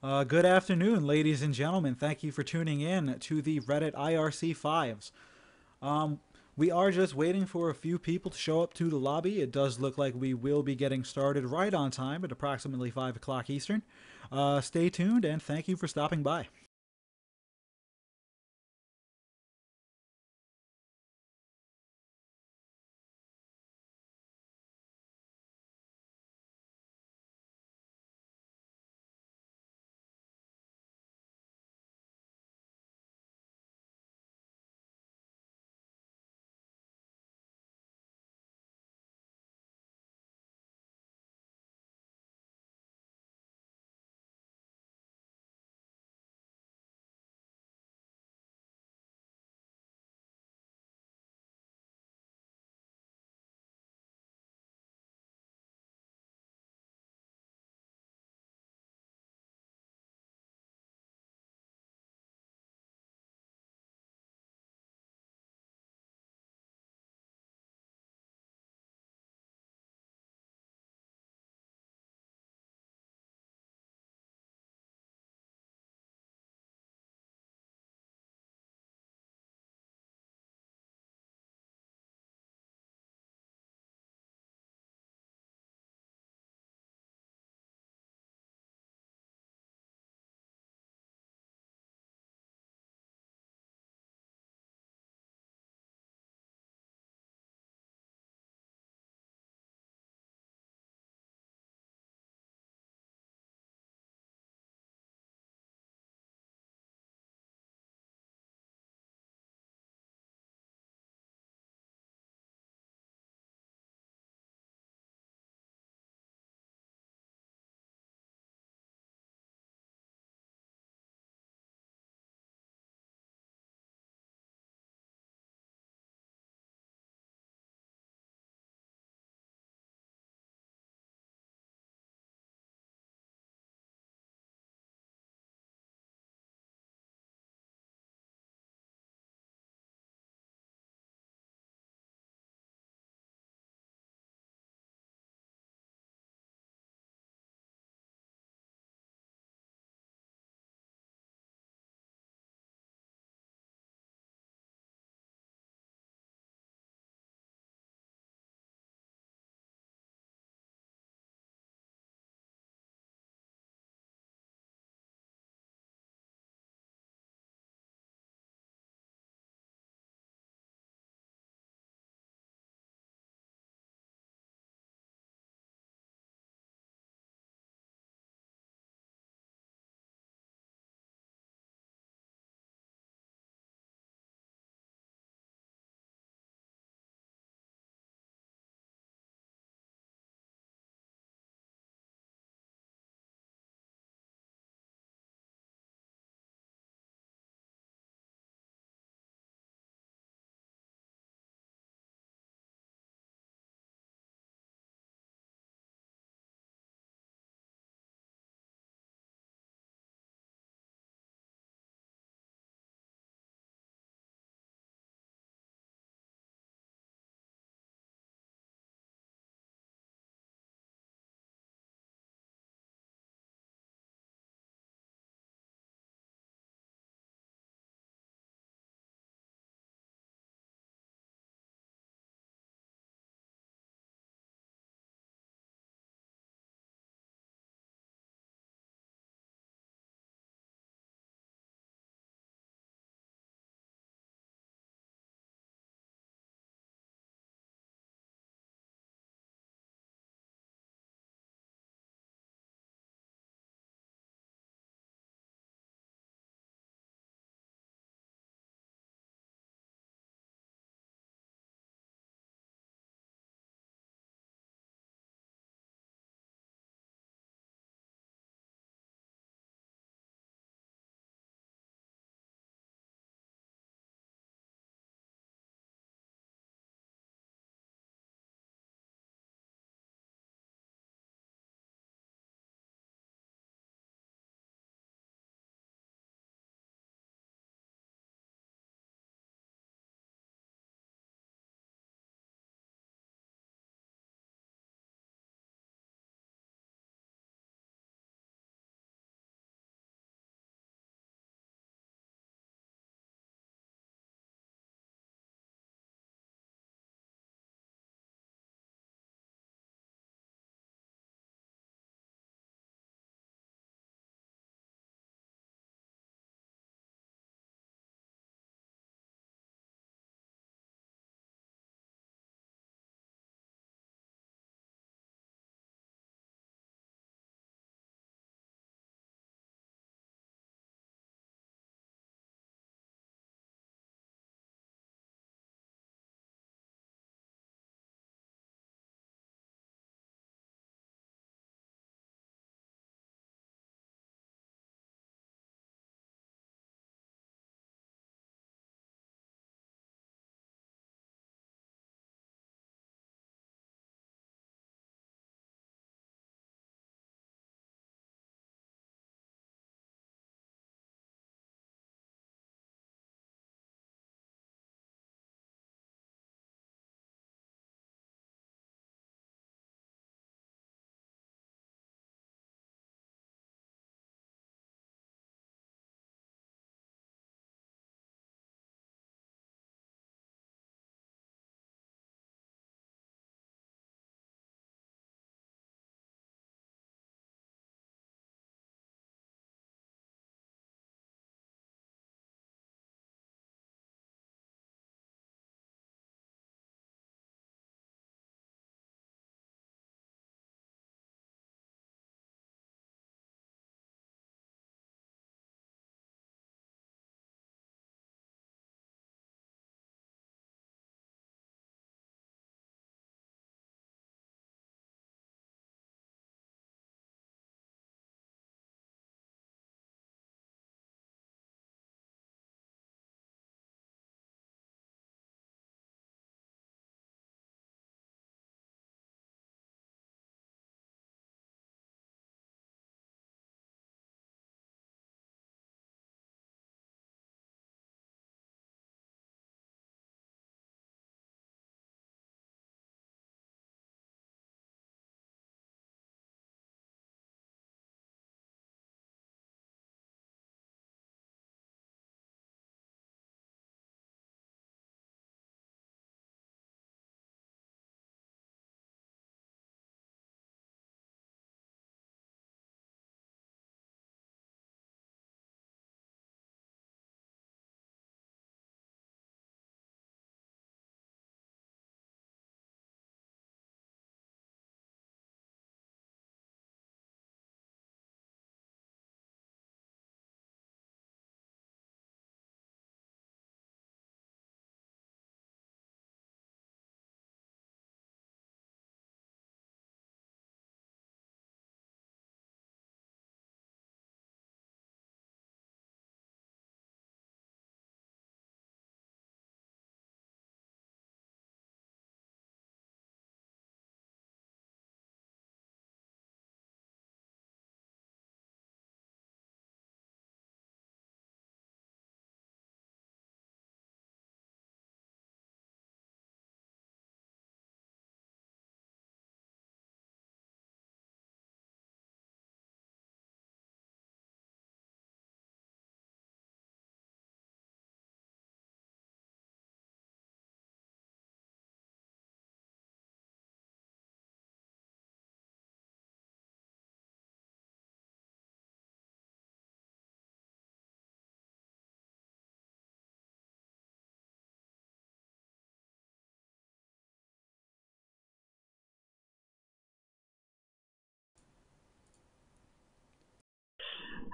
Good afternoon, ladies and gentlemen. Thank you for tuning in to the Reddit IRC 5s. Um, we are just waiting for a few people to show up to the lobby. It does look like we will be getting started right on time at approximately 5 o'clock Eastern. Stay tuned and thank you for stopping by.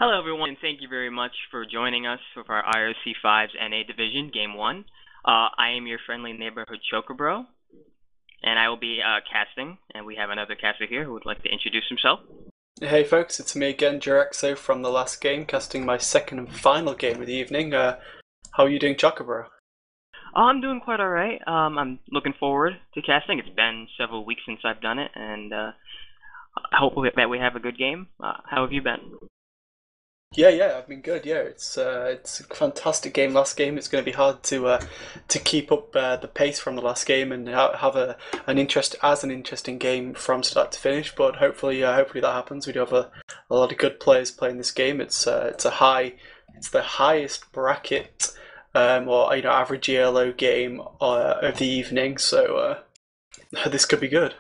Hello, everyone, and thank you very much for joining us for our IRC5's NA Division, Game 1. I am your friendly neighborhood Choker Bro, and I will be casting, and we have another caster here who would like to introduce himself. Hey folks, it's me again, Jirexo from the last game, casting my second and final game of the evening. How are you doing, Chocobro? I'm doing quite alright. I'm looking forward to casting. It's been several weeks since I've done it, and I hope that we have a good game. How have you been? Yeah, I've been good. Yeah, it's a fantastic game. Last game, it's going to be hard to keep up the pace from the last game and have an interesting game from start to finish. But hopefully that happens. We do have a lot of good players playing this game. It's the highest bracket or average ELO game of the evening. So this could be good.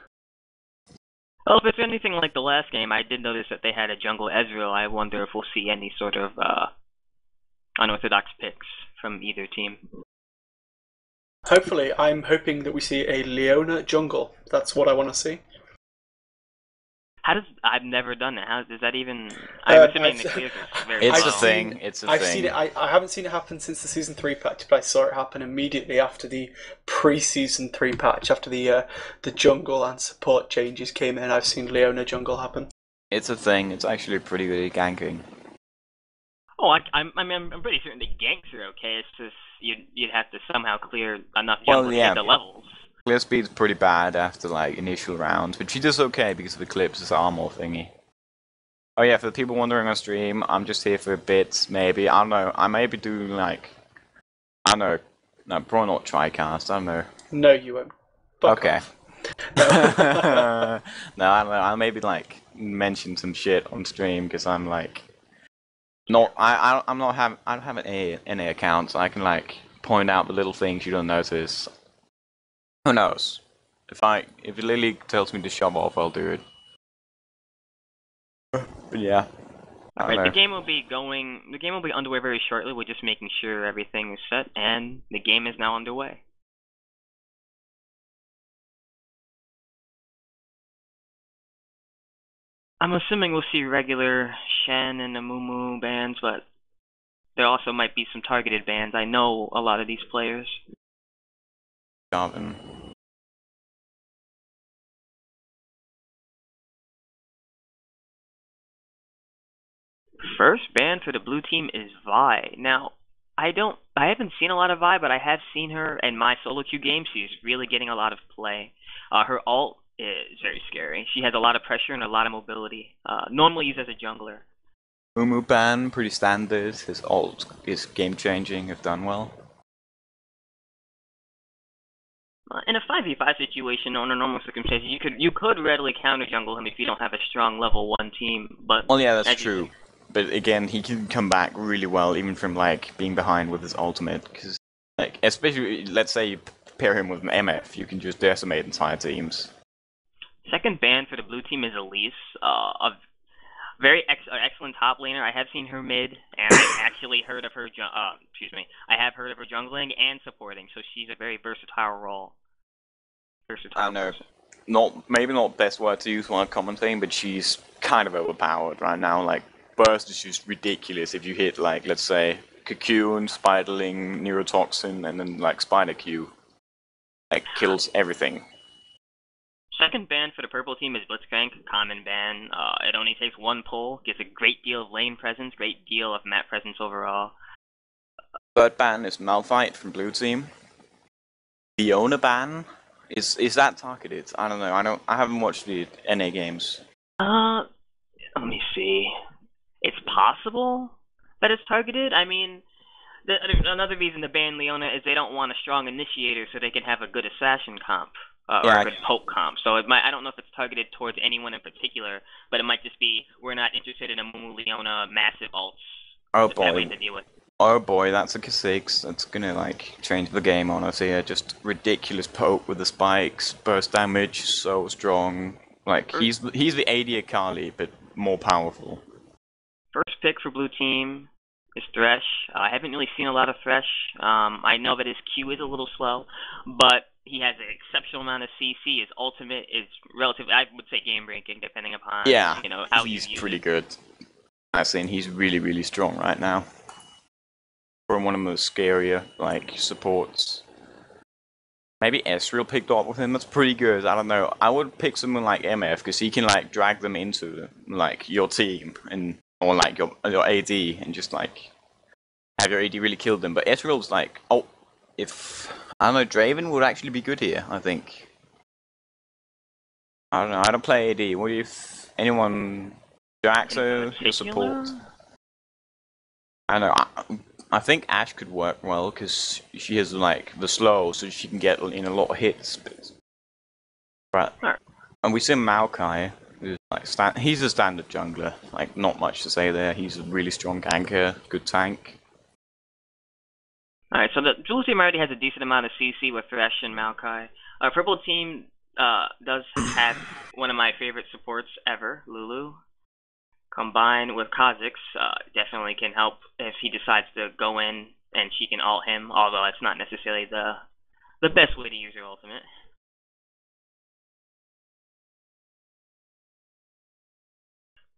Well, if it's anything like the last game, I did notice that they had a jungle Ezreal. I wonder if we'll see any sort of unorthodox picks from either team. Hopefully, I'm hoping that we see a Leona jungle. That's what I want to see. I've never done it. How does that even? I'm assuming the clears are very It's low. a thing. It's a I've thing. seen it. I haven't seen it happen since the season 3 patch, but I saw it happen immediately after the pre-season 3 patch, after the jungle and support changes came in. I've seen Leona jungle happen. It's a thing. It's actually pretty good at ganking. Oh, I'm pretty certain the ganks are okay. It's just you'd have to somehow clear enough Well, jungle to yeah. hit the levels. Clear speed's pretty bad after like initial rounds, but she does okay because of Eclipse's armor thingy. Oh yeah, for the people wondering on stream, I'm just here for a bit, maybe. I don't know. I may be doing like, I don't know. No, probably not TriCast. I don't know. No, you won't. Fuck Okay. off. No, I don't know. I'll maybe like mention some shit on stream because I'm like, not. I'm not having. I don't have an NA account, so I can like point out the little things you don't notice. Who knows? If Lily tells me to shove off, I'll do it. But yeah. Alright, the game will be underway very shortly. We're just making sure everything is set, and the game is now underway. I'm assuming we'll see regular Shen and Amumu bans, but there also might be some targeted bans. I know a lot of these players. Garvin. First ban for the blue team is Vi. Now, I haven't seen a lot of Vi, but I have seen her in my solo queue game. She's really getting a lot of play. Her ult is very scary. She has a lot of pressure and a lot of mobility. Normally used as a jungler. Mumu ban, pretty standard. His ult is game changing if done well. In a 5v5 situation, under normal circumstances, you could readily counter jungle him if you don't have a strong level 1 team. But well, yeah, that's true. But again, he can come back really well, even from like being behind with his ultimate. Because, like, especially let's say you pair him with an MF, you can just decimate entire teams. Second ban for the blue team is Elise, a very excellent top laner. I have seen her mid, and I've actually heard of her. I have heard of her jungling and supporting, so she's a very versatile role. I know, maybe not best word to use while commentating, but she's kind of overpowered right now. Like, burst is just ridiculous if you hit, like, let's say, Cocoon, Spiderling, Neurotoxin, and then, like, Spider Q. Like, kills everything. Second ban for the purple team is Blitzcrank, common ban. It only takes one pull, gives a great deal of lane presence, great deal of map presence overall. Third ban is Malphite from blue team. Leona ban? Is that targeted? I don't know. I haven't watched the NA games. Let me see. It's possible that it's targeted. I mean, another reason to ban Leona is they don't want a strong initiator so they can have a good assassin comp. Or a good poke comp. So I don't know if it's targeted towards anyone in particular, but it might just be we're not interested in a Mumu Leona massive ults. Oh boy. To deal with. Oh boy, that's a K6. That's gonna like change the game honestly. Just ridiculous poke with the spikes, burst damage, so strong. Like he's the AD Akali, but more powerful. First pick for blue team is Thresh. I haven't really seen a lot of Thresh. I know that his Q is a little slow, but he has an exceptional amount of CC. His ultimate is relatively, I would say, game breaking, depending upon how he's pretty good. I think he's really, really strong right now. From one of the most scarier like supports. Maybe Ezreal picked up with him. That's pretty good. I don't know. I would pick someone like MF because he can like drag them into like your team and or like your AD and just like have your AD really kill them. But Ezreal's like, oh, if I don't know, Draven would actually be good here. I think. I don't know. I don't play AD. What do you? Anyone? Jaxo, your support. I don't know. I think Ashe could work well because she has like the slow, so she can get in a lot of hits. But and we see Maokai, who's like he's a standard jungler. Like not much to say there. He's a really strong ganker, good tank. Alright, so the Blue team already has a decent amount of CC with Thresh and Maokai. Our purple team does have one of my favorite supports ever, Lulu. Combined with Kha'Zix, definitely can help if he decides to go in and she can ult him, although that's not necessarily the best way to use your ultimate.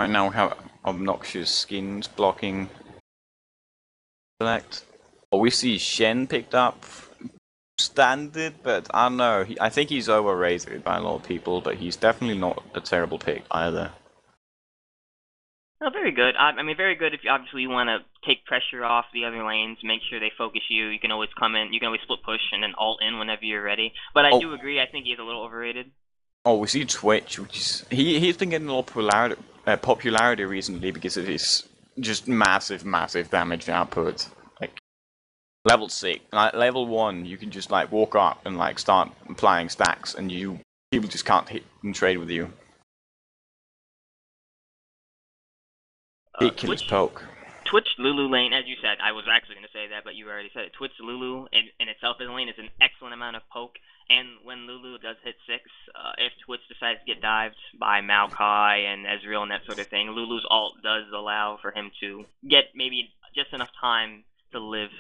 Right now we have obnoxious skins blocking select. Oh, we see Shen picked up standard, but I don't know. I think he's overrated by a lot of people, but he's definitely not a terrible pick either. Oh, very good. I mean, very good if you obviously want to take pressure off the other lanes, make sure they focus you. You can always come in, you can always split push and then ult in whenever you're ready. But I do agree, I think he's a little overrated. Oh, we see Twitch, which is he's been getting a lot of popularity recently because of his just massive damage output. Like level 6, like level 1, you can just like walk up and like start applying stacks, and people just can't hit and trade with you. Ridiculous poke. Twitch Lulu lane, as you said, I was actually going to say that, but you already said it. Twitch Lulu in itself as a lane is an excellent amount of poke, and when Lulu does hit 6, if Twitch decides to get dived by Maokai and Ezreal and that sort of thing, Lulu's ult does allow for him to get maybe just enough time to live.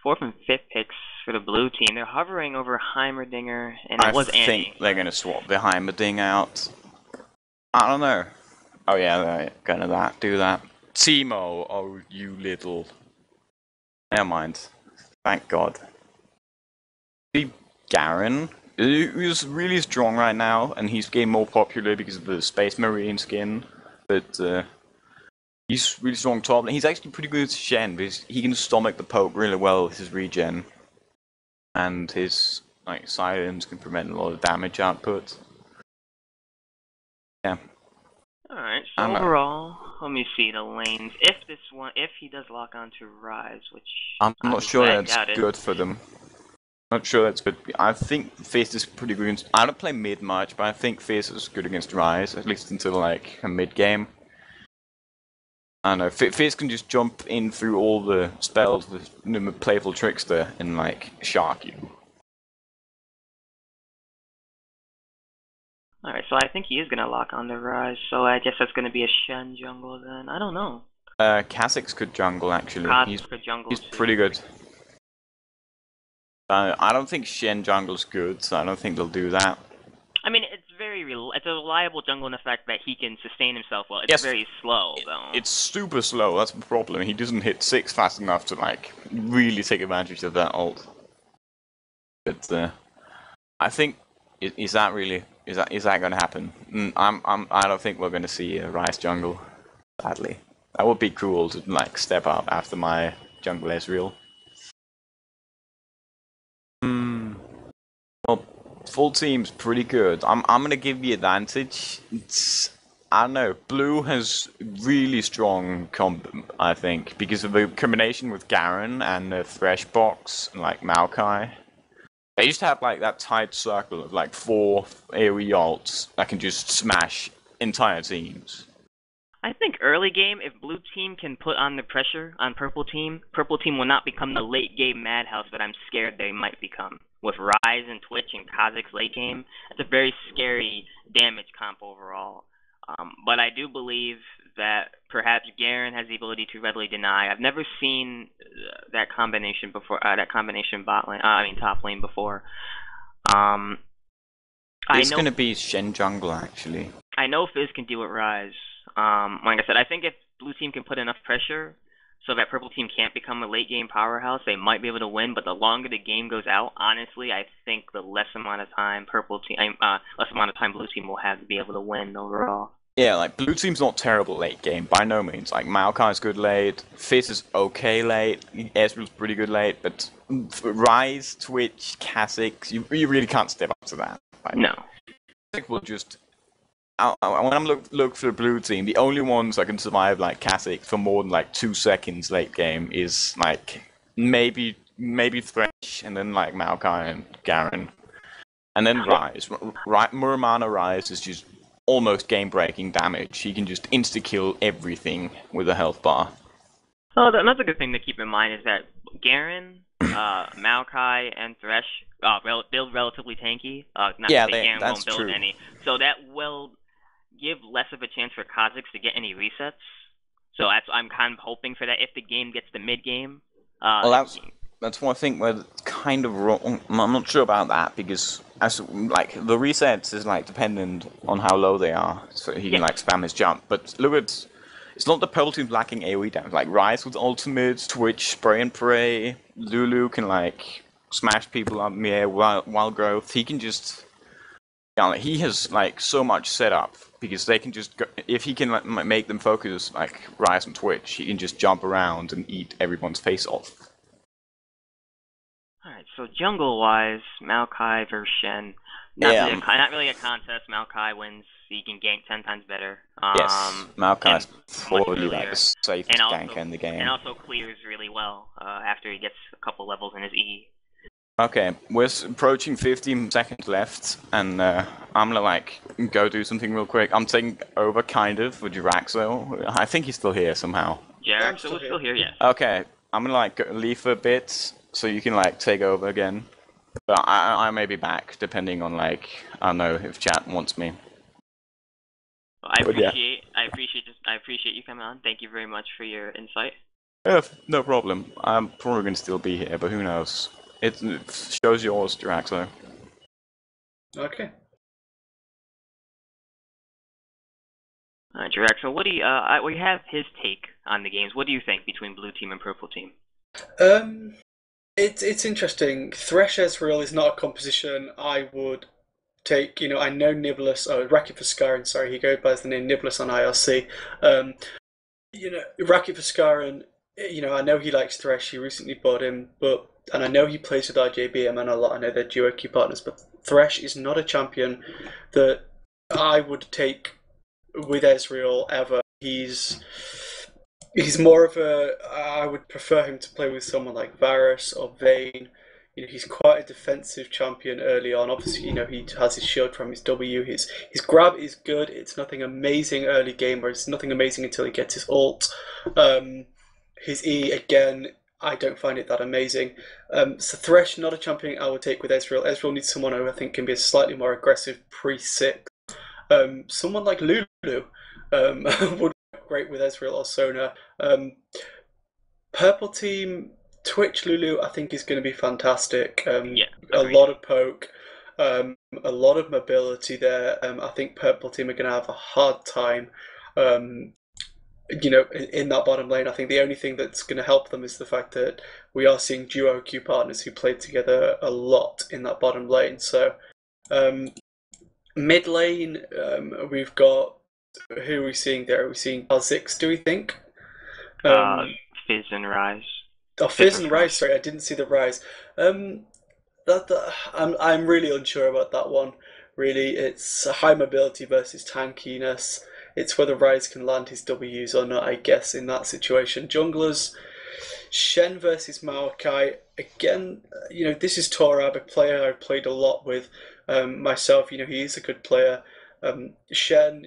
4th and 5th picks for the blue team. They're hovering over Heimerdinger, and it was Annie. I think they're going to swap the Heimerdinger out. I don't know. Oh yeah, they're gonna do that. Timo, oh you little. Never mind. Thank God. See Garen, who's really strong right now, and he's getting more popular because of the Space Marine skin. But he's really strong top. And he's actually pretty good at Shen because he can stomach the poke really well with his regen, and his like silence can prevent a lot of damage output. Yeah. Alright, so overall, let me see the lanes. If he does lock on to Rise, which I'm not sure that's good for them. Not sure that's good. I think Fizz is pretty good. I don't play mid much, but I think Fizz is good against Rise, at least until like a mid game. I don't know. Fizz can just jump in through all the spells with the playful trickster and like shark you. Alright, so I think he is going to lock on the Rise, so I guess that's going to be a Shen jungle then. I don't know. Kha'Zix could jungle actually. He's pretty good. I don't think Shen jungle's good, so I don't think they'll do that. I mean, it's a reliable jungle in the fact that he can sustain himself well. It's very slow, though. It's super slow, that's the problem. He doesn't hit 6 fast enough to, like, really take advantage of that ult. But, I think, is that gonna happen? I don't think we're gonna see a Rise jungle, sadly. That would be cool to, like, step up after my jungle Ezreal. Well, full team's pretty good. I'm gonna give the advantage. I don't know. Blue has really strong combo, I think, because of the combination with Garen and the Thresh box, and, like Maokai. They used to have like that tight circle of like 4 AoE ults that can just smash entire teams. I think early game, if blue team can put on the pressure on purple team will not become the late game madhouse that I'm scared they might become. With Rise and Twitch and Kha'Zix late game, it's a very scary damage comp overall. But I do believe that perhaps Garen has the ability to readily deny. I've never seen that combination before. That combination top lane before. It's going to be Shen jungle actually. I know Fizz can deal with Rise. Like I said, I think if blue team can put enough pressure so that purple team can't become a late game powerhouse, they might be able to win. But the longer the game goes out, honestly, I think the less amount of time blue team will have to be able to win overall. Yeah, like blue team's not terrible late game by no means. Like Maokai's good late, Fizz is okay late, Ezreal's pretty good late, but Rise, Twitch, Kha'Zix, you really can't step up to that. Like, No. Kha'Zix will just. When I'm look for the blue team, the only ones that can survive like Kha'Zix for more than like 2 seconds late game is like maybe Thresh and then like Maokai and Garen, and then Rise. Muramana Rise is just almost game-breaking damage. He can just insta-kill everything with a health bar. Oh, another good thing to keep in mind is that Garen, Maokai, and Thresh build relatively tanky. Garen that's won't build true. any, so that will give less of a chance for Kha'Zix to get any resets. So I'm kind of hoping for that if the game gets to mid-game. Well, that's one thing where it's kind of wrong. I'm not sure about that because like the resets is like dependent on how low they are, so he can like spam his jump. But look at, it's not the purple team lacking AoE damage. Like Rise with ultimates, Twitch, spray and pray. Lulu can like smash people up in the air, wild growth. He can just, he has like so much setup because they can just go, if he can like, make them focus like Rise and Twitch, he can just jump around and eat everyone's face off. Alright, so jungle-wise, Maokai versus Shen. Not really a contest. Maokai wins. He can gank 10 times better. Yes, Maokai's probably like the safest ganker in the game. And also clears really well after he gets a couple levels in his E. Okay, we're approaching 15 seconds left, and I'm gonna like go do something real quick. I'm taking over kind of with Jiraxo. I think he's still here somehow. Jiraxo is still here, yes. Okay, I'm gonna like leave for a bit so you can like take over again. But I may be back depending on like, I don't know if chat wants me. I appreciate you coming on. Thank you very much for your insight. Yeah, no problem. I'm probably gonna still be here, but who knows? It shows yours, Jiraxo. Okay. Jiraxo, what do you? We have his take on the games. What do you think between blue team and purple team? It's interesting. Thresh Ezreal is not a composition I would take. I know Niblis, Rakit for Scarin, sorry, he goes by the name Niblis on IRC. Rakit for Scarin, I know he likes Thresh, he recently bought him, and I know he plays with RJBM a lot, I know they're duo queue partners, but Thresh is not a champion that I would take with Ezreal ever. He's more of I would prefer him to play with someone like Varus or Vayne. He's quite a defensive champion early on. Obviously, he has his shield from his W. His grab is good. It's nothing amazing early game, or it's nothing amazing until he gets his ult. His E, again, I don't find it that amazing. So Thresh, not a champion I would take with Ezreal. Ezreal needs someone who I think can be a slightly more aggressive pre-6. Someone like Lulu would work great with Ezreal or Sona. Purple team, Twitch Lulu, I think is going to be fantastic. A lot of poke, a lot of mobility there. I think Purple team are going to have a hard time. In that bottom lane, I think the only thing that's going to help them is the fact that we are seeing duo queue partners who played together a lot in that bottom lane. So, mid lane, we've got, who are we seeing there? Are we seeing Kha'Zix, do we think? Fizz and Rise. Oh, Fizz and Rise, sorry, I didn't see the Rise. I'm really unsure about that one. Really, it's high mobility versus tankiness. It's whether Rise can land his Ws or not, I guess, in that situation. Junglers, Shen versus Maokai. Again, this is Torab, a player I've played a lot with myself. He is a good player. Shen,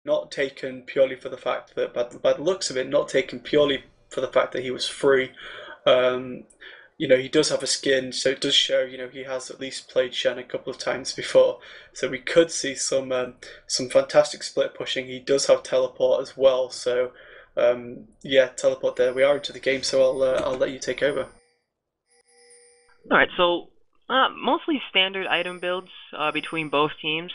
not taken purely for the fact that, by the looks of it, not taken purely for the fact that he was free. He does have a skin, so it does show, he has at least played Shen a couple of times before. So we could see some fantastic split pushing. He does have teleport as well, so teleport there. We are into the game, so I'll let you take over. Alright, so mostly standard item builds between both teams.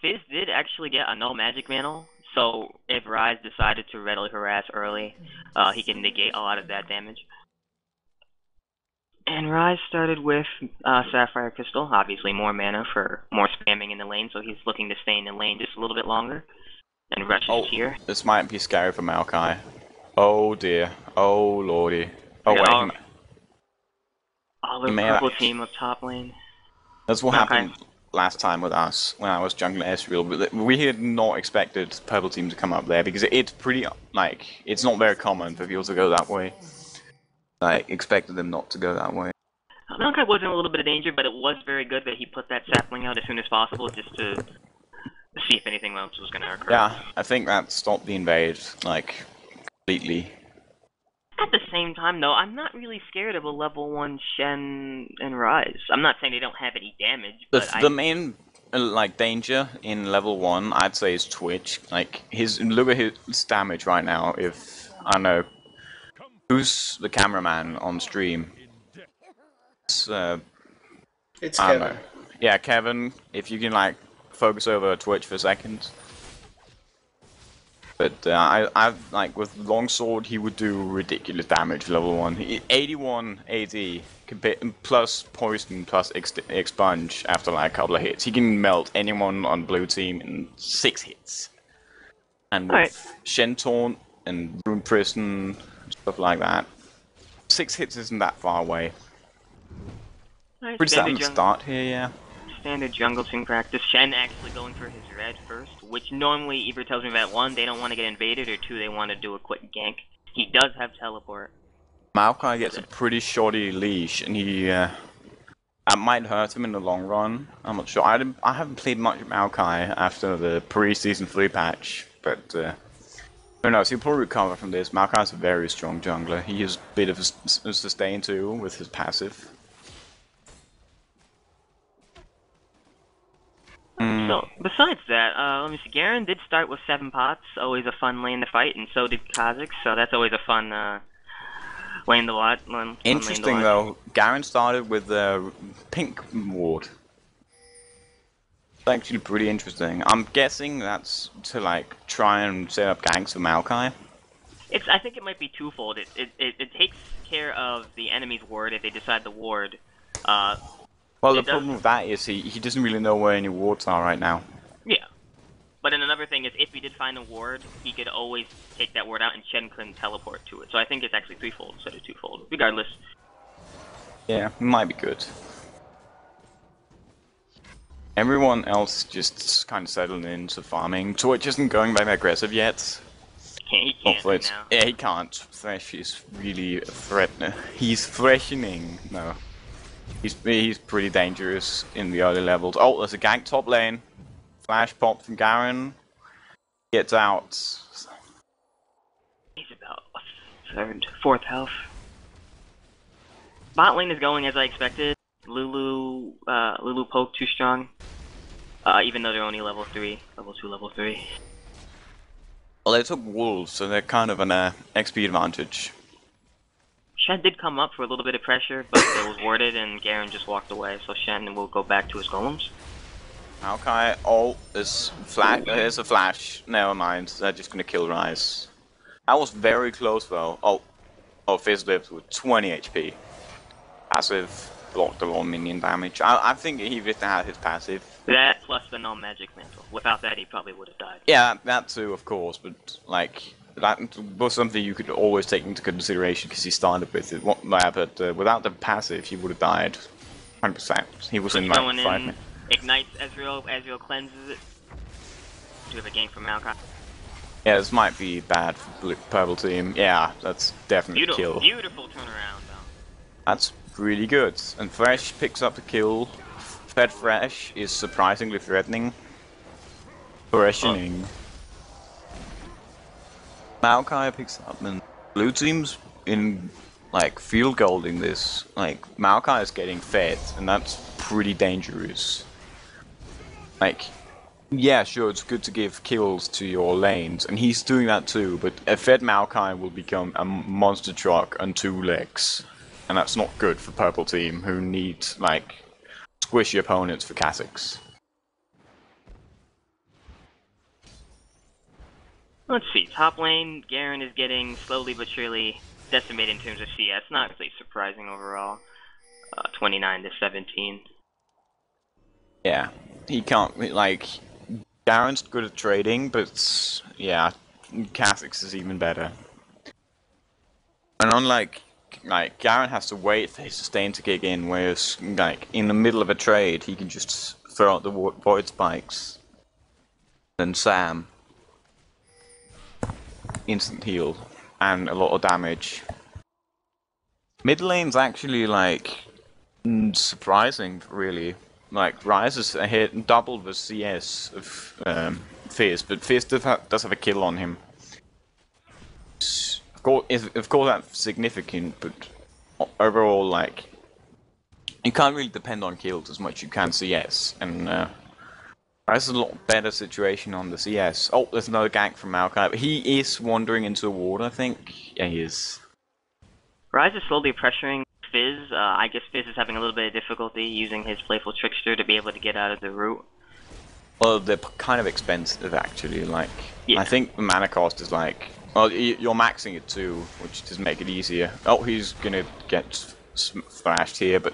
Fizz did actually get a no magic mantle, so if Rise decided to readily harass early, he can negate a lot of that damage. And Rise started with Sapphire Crystal, obviously more mana for more spamming in the lane, so he's looking to stay in the lane just a little bit longer. And rushes here. This might be scary for Maokai. Oh dear. Oh lordy. Oh Yeah, wait. all the purple team up top lane. That's what happened last time with us when I was jungling Ezreal. We had not expected purple team to come up there because it's pretty it's not very common for people to go that way. I expected them not to go that way. Maokai was in a little bit of danger, but it was very good that he put that sapling out as soon as possible just to see if anything else was going to occur. Yeah, I think that stopped the invade, completely. At the same time, though, I'm not really scared of a level 1 Shen and Rise. I'm not saying they don't have any damage, but the main danger in level 1, I'd say, is Twitch. Look at his damage right now. If I don't know who's the cameraman on stream. It's Kevin. Yeah, Kevin. If you can focus over Twitch for a second. But I with Longsword, he would do ridiculous damage level 1. 81 AD plus poison plus expunge after a couple of hits. He can melt anyone on blue team in 6 hits. And with Shen Taunt and Rune Prison, stuff like that, 6 hits isn't that far away. Pretty standard start here, yeah. Standard jungle team practice. Shen actually going for his red first, which normally either tells me that 1, they don't want to get invaded, or 2, they want to do a quick gank. He does have teleport. Maokai gets a pretty shoddy leash, and that might hurt him in the long run. I'm not sure. I haven't played much Maokai after the pre-season 3 patch, but who knows? He'll probably recover from this. Maokai's a very strong jungler. He has a bit of a sustain too with his passive. So, besides that, let me see, Garen did start with 7 pots, always a fun lane to fight, and so did Kha'Zix, so that's always a fun lane to watch. Interesting though, Garen started with the pink ward. It's actually pretty interesting. I'm guessing that's to try and set up ganks for Maokai. I think it might be twofold. It takes care of the enemy's ward if they decide to ward. Well, the problem with that is he doesn't really know where any wards are right now. Yeah. But then another thing is, if he did find a ward, he could always take that ward out and Shen couldn't teleport to it. So I think it's actually threefold instead of twofold. Regardless. Yeah, it might be good. Everyone else just kind of settled into farming. Twitch isn't going very aggressive yet. He can't right now. Yeah, he can't. Thresh is really threatening. He's threatening. No. He's pretty dangerous in the early levels. Oh, there's a gank top lane. Flash pop from Garen. Gets out. He's about third, 4th health. Bot lane is going as I expected. Lulu poke too strong. Even though they're only level 3, level 2, level 3. Well, they took wolves, so they're kind of an XP advantage. Shen did come up for a little bit of pressure, but it was warded and Garen just walked away, so Shen will go back to his golems. Maokai, there's a flash. Never mind, they're just gonna kill Rise. That was very close though. Fizz lived with 20 HP. Passive blocked a lot of minion damage. I think he just had his passive. That plus the no-magic mantle. Without that, he probably would have died. Yeah, that too, of course, but that was something you could always take into consideration because he started with it. But without the passive, he would have died 100%. He was in 5 minutes. Ignites Ezreal cleanses it. Do we have a gank from Maokai? Yeah, this might be bad for purple team. Yeah, that's definitely a kill. Beautiful turnaround, though. That's really good. And Thresh picks up the kill. Fed Thresh is surprisingly threatening. Threatening. Maokai picks up, and blue team's in field golding this. Maokai is getting fed, and that's pretty dangerous. Yeah, sure, it's good to give kills to your lanes, and he's doing that too, but a fed Maokai will become a monster truck on 2 legs. And that's not good for purple team, who need, squishy opponents for Kha'Zix. Let's see. Top lane, Garen is getting slowly but surely decimated in terms of CS. Not really surprising overall. 29 to 17. Yeah, he can't, like, Garen's good at trading, but yeah, Kha'Zix is even better. And unlike, like, Garen has to wait for his sustain to kick in, whereas, like, in the middle of a trade, he can just throw out the void spikes. And Sam, instant heal, and a lot of damage. Mid lane's actually, like, surprising, really. Like, Ryze is hit double the CS of Fizz, but Fizz does have a kill on him. Of course that's significant, but overall, like, you can't really depend on kills as much as you can CS, and Ryze is a lot better situation on the CS. Oh, there's another gank from Maokai. He is wandering into a ward, I think. Yeah, he is. Ryze is slowly pressuring Fizz. I guess Fizz is having a little bit of difficulty using his Playful Trickster to be able to get out of the route. Well, they're kind of expensive, actually. Like, yeah. I think the mana cost is like, well, you're maxing it too, which does make it easier. Oh, he's gonna get thrashed here, but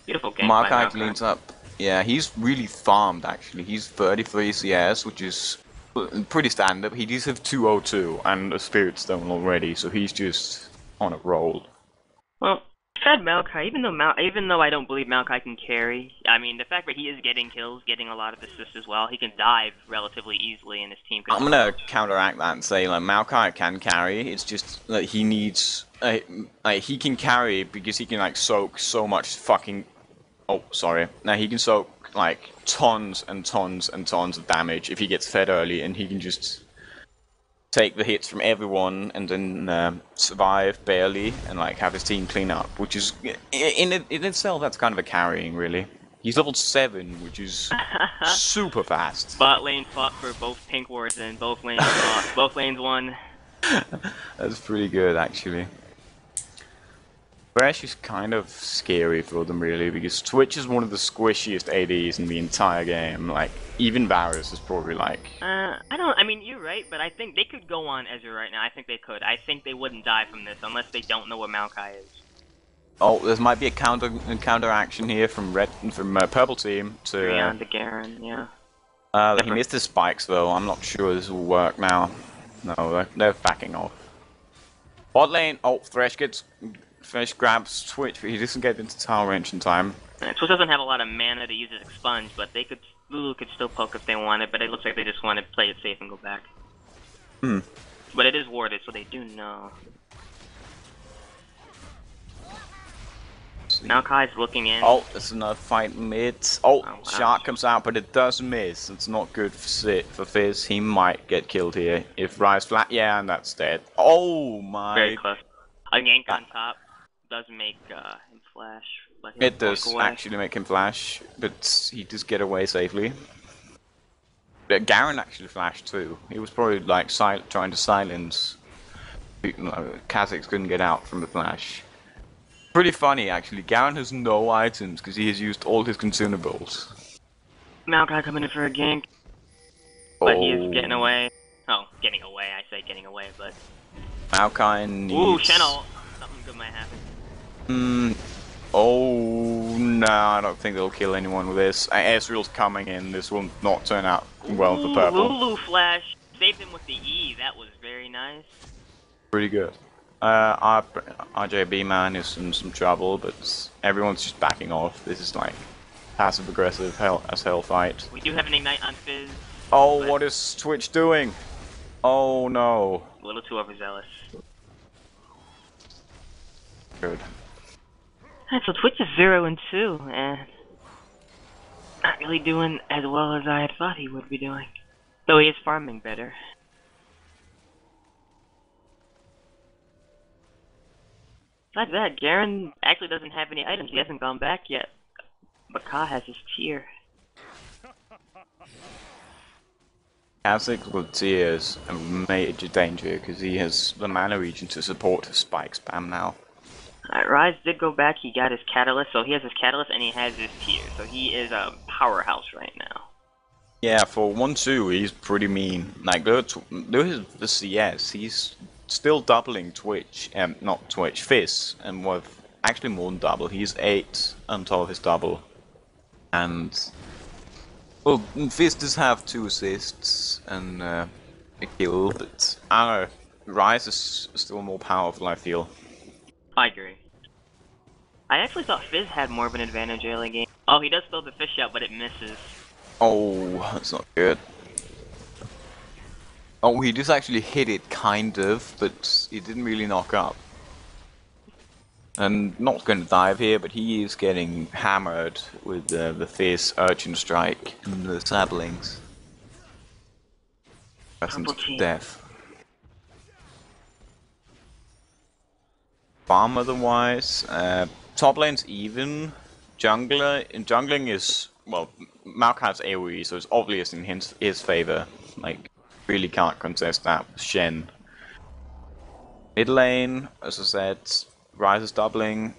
beautiful game. Maokai cleans up. Yeah, he's really farmed, actually. He's 33 CS, which is pretty standard. He does have 202 and a Spirit Stone already, so he's just on a roll. Well, fed Maokai, even though I don't believe Maokai can carry, I mean, the fact that he is getting kills, getting a lot of assists as well, he can dive relatively easily and his team can... I'm gonna counteract that and say, like, Maokai can carry, it's just that he needs... like, he can carry because he can, like, soak so much fucking... Oh, sorry. Now, he can soak, like, tons and tons and tons of damage if he gets fed early, and he can just take the hits from everyone and then survive barely and, like, have his team clean up, which is, in itself, that's kind of a carrying, really. He's level 7, which is super fast. Bot lane fought for both pink wards and both lanes lost. Both lanes won. That's pretty good, actually. Thresh is kind of scary for them, really, because Twitch is one of the squishiest ADs in the entire game. Like, even Varus is probably like... I mean, you're right, but I think they could go on Ezra right now. I think they could. I think they wouldn't die from this unless they don't know what Maokai is. Oh, there might be a counter action here from Purple Team to... Beyond the Garen, yeah. He missed his spikes, though. I'm not sure this will work now. No, they're backing off. Bot lane, oh, Thresh grabs Twitch, but he doesn't get into tower range in time. Twitch doesn't have a lot of mana to use as Expunge, but Lulu could still poke if they wanted, but it looks like they just want to play it safe and go back. But it is warded, so they do know. Maokai's looking in. Oh, there's another fight mid. Oh, wow. Shark comes out, but it does miss. It's not good for Fizz. He might get killed here. If Ryze flat, yeah, and that's dead. Oh my. Very close. A yank on top does make him flash. It does actually make him flash, but he does get away safely. But Garen actually flashed too. He was probably like trying to silence. Kha'Zix couldn't get out from the flash. Pretty funny, actually. Garen has no items because he has used all his consumables. Maokai coming in for a gank, but he is getting away. Oh, getting away. I say getting away, but Maokai needs... Ooh, Channel. Something good might happen. Oh no, I don't think they'll kill anyone with this. Ezreal's coming in. This will not turn out well for Purple. Lulu flash saved him with the E. That was very nice. Pretty good. RJB man is in some trouble, but everyone's just backing off. This is like passive aggressive as hell fight. We do have an ignite on Fizz. Oh, what is Twitch doing? Oh no. A little too overzealous. Good. So Twitch is 0-2, and not really doing as well as I had thought he would be doing. Though he is farming better. Besides that, Garen actually doesn't have any items. He hasn't gone back yet. But Ka has his tier. Kha'Zix with tier is a major danger because he has the mana region to support his spike spam now. Ryze did go back. He got his catalyst, so he has his catalyst and he has his tier. So he is a powerhouse right now. Yeah, for 1-2, he's pretty mean. Like, look at the CS, he's still doubling Twitch, not Twitch, Fizz, and with actually more than double. He's 8 on top of his double. And, well, Fizz does have 2 assists and a kill, but I don't know, Rise is still more powerful, I feel. I agree. I actually thought Fizz had more of an advantage early game. Oh, he does throw the fish out, but it misses. Oh, that's not good. Oh, he just actually hit it, kind of, but he didn't really knock up. And not going to dive here, but he is getting hammered with the fierce urchin strike and the saplings. Presence of death. Farm otherwise, top lane's even. Jungling is, well, Maokai's AoE, so it's obvious in his favor. Like, really can't contest that with Shen. Mid lane, as I said, Rise is doubling.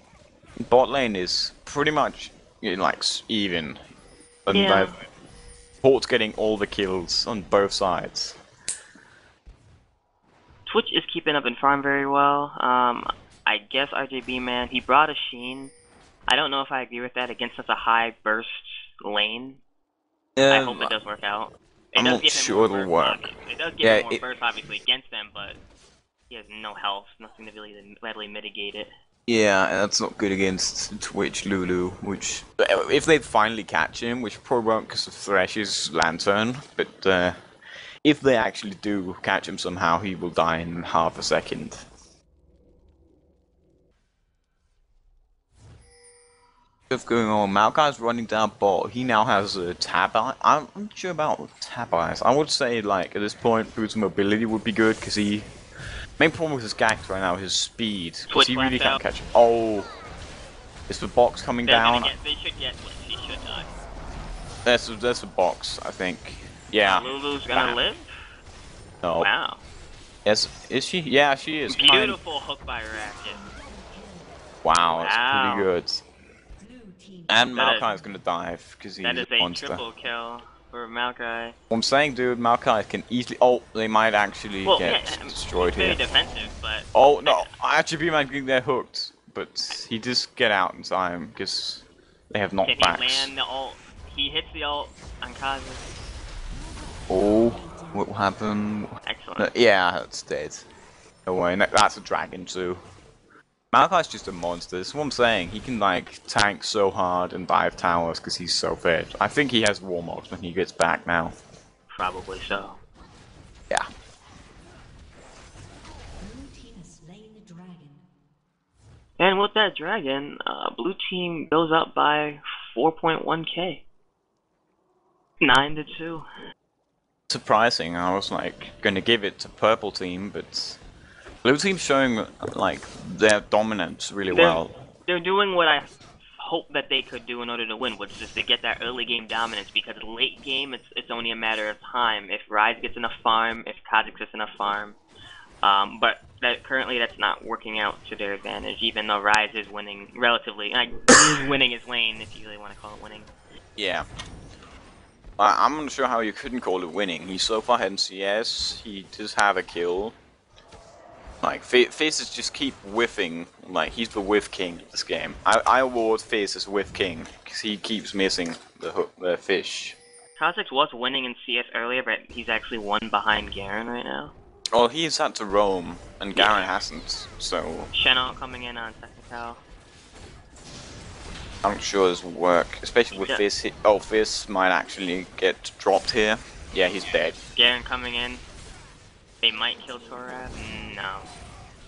Bot lane is pretty much, like, even. And Yeah. Port's getting all the kills on both sides. Twitch is keeping up in farm very well. I guess RJB man, he brought a Sheen. I don't know if I agree with that against such a high burst lane. I hope it does work out. I'm not sure it'll work. It does give him more burst, obviously, against them, but he has no health, nothing to really readily mitigate it. Yeah, that's not good against Twitch Lulu, which, if they finally catch him, which probably won't because of Thresh's Lantern, but if they actually do catch him somehow, he will die in half a second. What's going on? Maokai's running down bot. He now has a tab eye. I'm not sure about tab eyes. I would say, like, at this point, boost mobility would be good, because he... Main problem with his Gax right now is his speed, because he really can't catch... Oh! Is the box coming down? They should get... He should die. There's a box, I think. Yeah. Lulu's gonna live? No. Wow. Yes, is she? Yeah, she is. Beautiful hook by Racket. Wow, that's pretty good. And Maokai's gonna dive because he's a monster. That is a triple kill for Maokai. I'm saying, dude, Maokai can easily. Oh, they might actually get destroyed here. Very defensive, but. Oh no! Actually, might get there hooked, but he just get out in time because they have knockbacks. Can he land the ult? He hits the ult on Kazu. Oh, what will happen? Excellent. Yeah, it's dead. No way. That's a dragon too. Maokai's just a monster. That's what I'm saying. He can, like, tank so hard and dive towers because he's so fit. I think he has Warmogs when he gets back now. Probably so. Yeah. And with that dragon, blue team goes up by 4.1k. 9-2. Surprising. I was, like, gonna give it to purple team, but... Blue team's showing, like, their dominance really well. They're doing what I hope that they could do in order to win, which is to get that early game dominance, because late game, it's only a matter of time. If Rise gets enough farm, if Kha'Zix gets enough farm. But currently that's not working out to their advantage, even though Rise is winning relatively, he's winning his lane, if you really want to call it winning. Yeah. I'm not sure how you couldn't call it winning. He's so far ahead in CS, he does have a kill. Like, Fizz just keep whiffing, like, he's the whiff king of this game. I award Fizz as whiff king, because he keeps missing the fish. Kha'Zix was winning in CS earlier, but he's actually one behind Garen right now. Well, he's had to roam, and Garen hasn't, so... Shen'Al coming in on technical. I'm not sure this will work, especially with Fizz. Oh, Fizz might actually get dropped here. Yeah, he's dead. Garen coming in. They might kill Torab. No.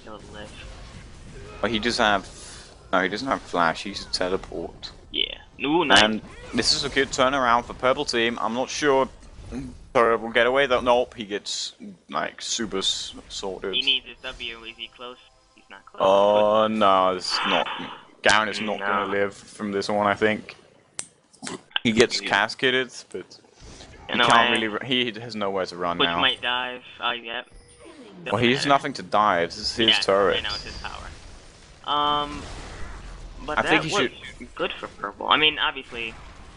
He'll live. Well, he does have... No, he doesn't have flash. He's a teleport. Yeah. Ooh, nice. And this is a good turnaround for purple team. I'm not sure Torab will get away though. Nope, he gets, like, super sorted. He needs his W. Is he close? He's not close. Oh, no, it's not... Garen is not gonna live from this one, I think. He gets cascaded, but... He can't really. He has nowhere to run now. Which might dive. Oh, yep. Well, he has nothing to dive. This is his turret. I know, it's his power. But I think he should. Good for purple. I mean, obviously,